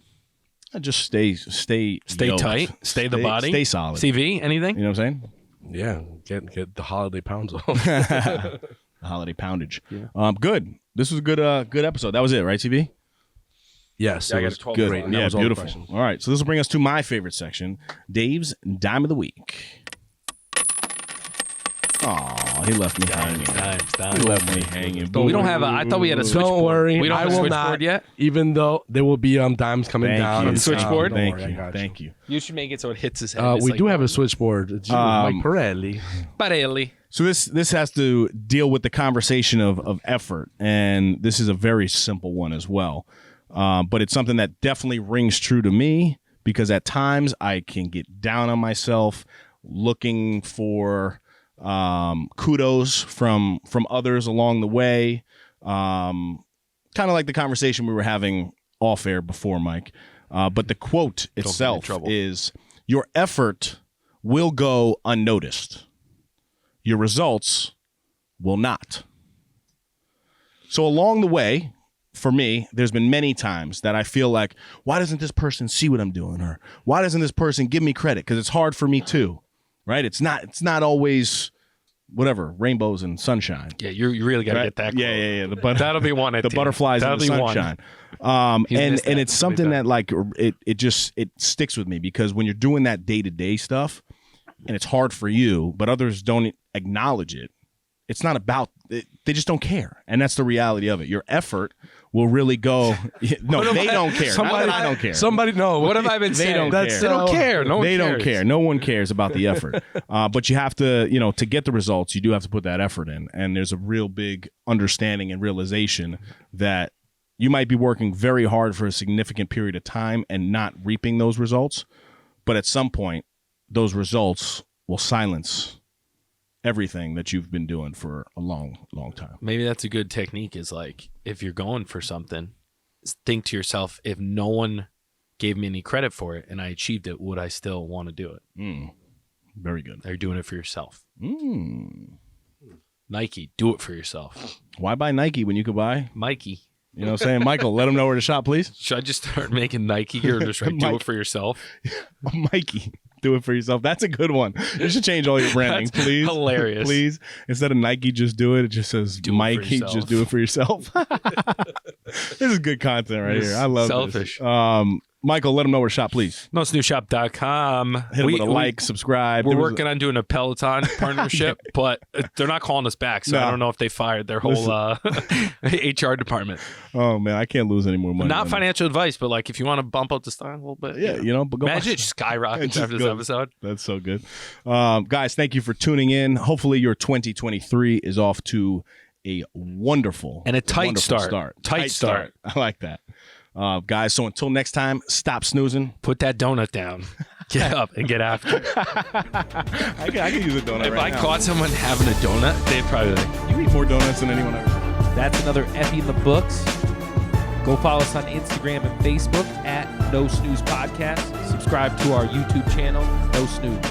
Just stay yoked. Tight, stay the body, stay solid. CV, anything? You know what I'm saying? Yeah, get the holiday pounds off. The holiday poundage. Yeah. Good. This was a good episode. That was it, right, CV? Yes, Yeah, I it got was a 12 great. point. And that Yeah, was all the beautiful. questions. All right, so this will bring us to my favorite section, Dave's Dime of the Week. Oh, he left me hanging. He left me hanging. We don't have I thought we had a switchboard. Don't worry, We don't I have a will switchboard not. yet? Even though there will be dimes coming Thank down you. on the Switchboard? Don't Thank worry, I you. got Thank you. You should make it so it hits his head. We do have a switchboard. It's Mike Pirelli. Barelli. So this has to deal with the conversation of effort, and this is a very simple one as well. But it's something that definitely rings true to me because at times I can get down on myself looking for kudos from others along the way. Kind of like the conversation we were having off air before, Mike. But the quote itself is, "Your effort will go unnoticed. Your results will not." So along the way, for me, there's been many times that I feel like, why doesn't this person see what I'm doing? Or why doesn't this person give me credit? Because it's hard for me too, right? It's not always whatever, rainbows and sunshine. Yeah, you really got to get that. Yeah. That'll be one. The butterflies and the sunshine. And missed that. it's something that like it sticks with me because when you're doing that day-to-day stuff and it's hard for you, but others don't acknowledge it, it's not about it, they just don't care. And that's the reality of it. Your effort will really go. No, they don't care. Somebody, I don't care. Somebody know. What have I been saying? They don't care. They don't care. No one They don't cares. care. No one cares about the effort. But you have to, to get the results, you do have to put that effort in. And there's a real big understanding and realization that you might be working very hard for a significant period of time and not reaping those results. But at some point, those results will silence everything that you've been doing for a long, long time. Maybe that's a good technique is like, if you're going for something, think to yourself, if no one gave me any credit for it and I achieved it, would I still want to do it? Very good. Are you doing it for yourself? Nike, do it for yourself. Why buy Nike when you could buy, Mikey. you know what I'm saying? Michael, let them know where to shop, please. Should I just start making Nike gear or just write, do Mike. it for yourself? Mikey, do it for yourself. That's a good one. You should change all your branding, That's please. hilarious. Please. Instead of Nike, just do it. It just says Do it for Mikey, yourself. just do it for yourself. This is good content right here. I love Selfish. this. Michael, let them know where to shop, please. NoSnoozeShop.com. Hit them with a like, subscribe. We're working on doing a Peloton partnership, but they're not calling us back, so No. I don't know if they fired their whole HR department. Oh, man, I can't lose any more money. Not on financial advice, but like if you want to bump up the stock a little bit. that. Yeah, but go Imagine watch- it skyrockets Just after this go. episode. That's so good. Guys, thank you for tuning in. Hopefully your 2023 is off to a wonderful And a tight wonderful start. Tight start. I like that. Guys, so until next time, stop snoozing. Put that donut down. Get up and get after it. I can use a donut If right I now. caught someone having a donut, they'd probably be like, You eat more donuts than anyone ever. That's another Effie in the books. Go follow us on Instagram and Facebook at No Snooze Podcast. Subscribe to our YouTube channel, No Snooze.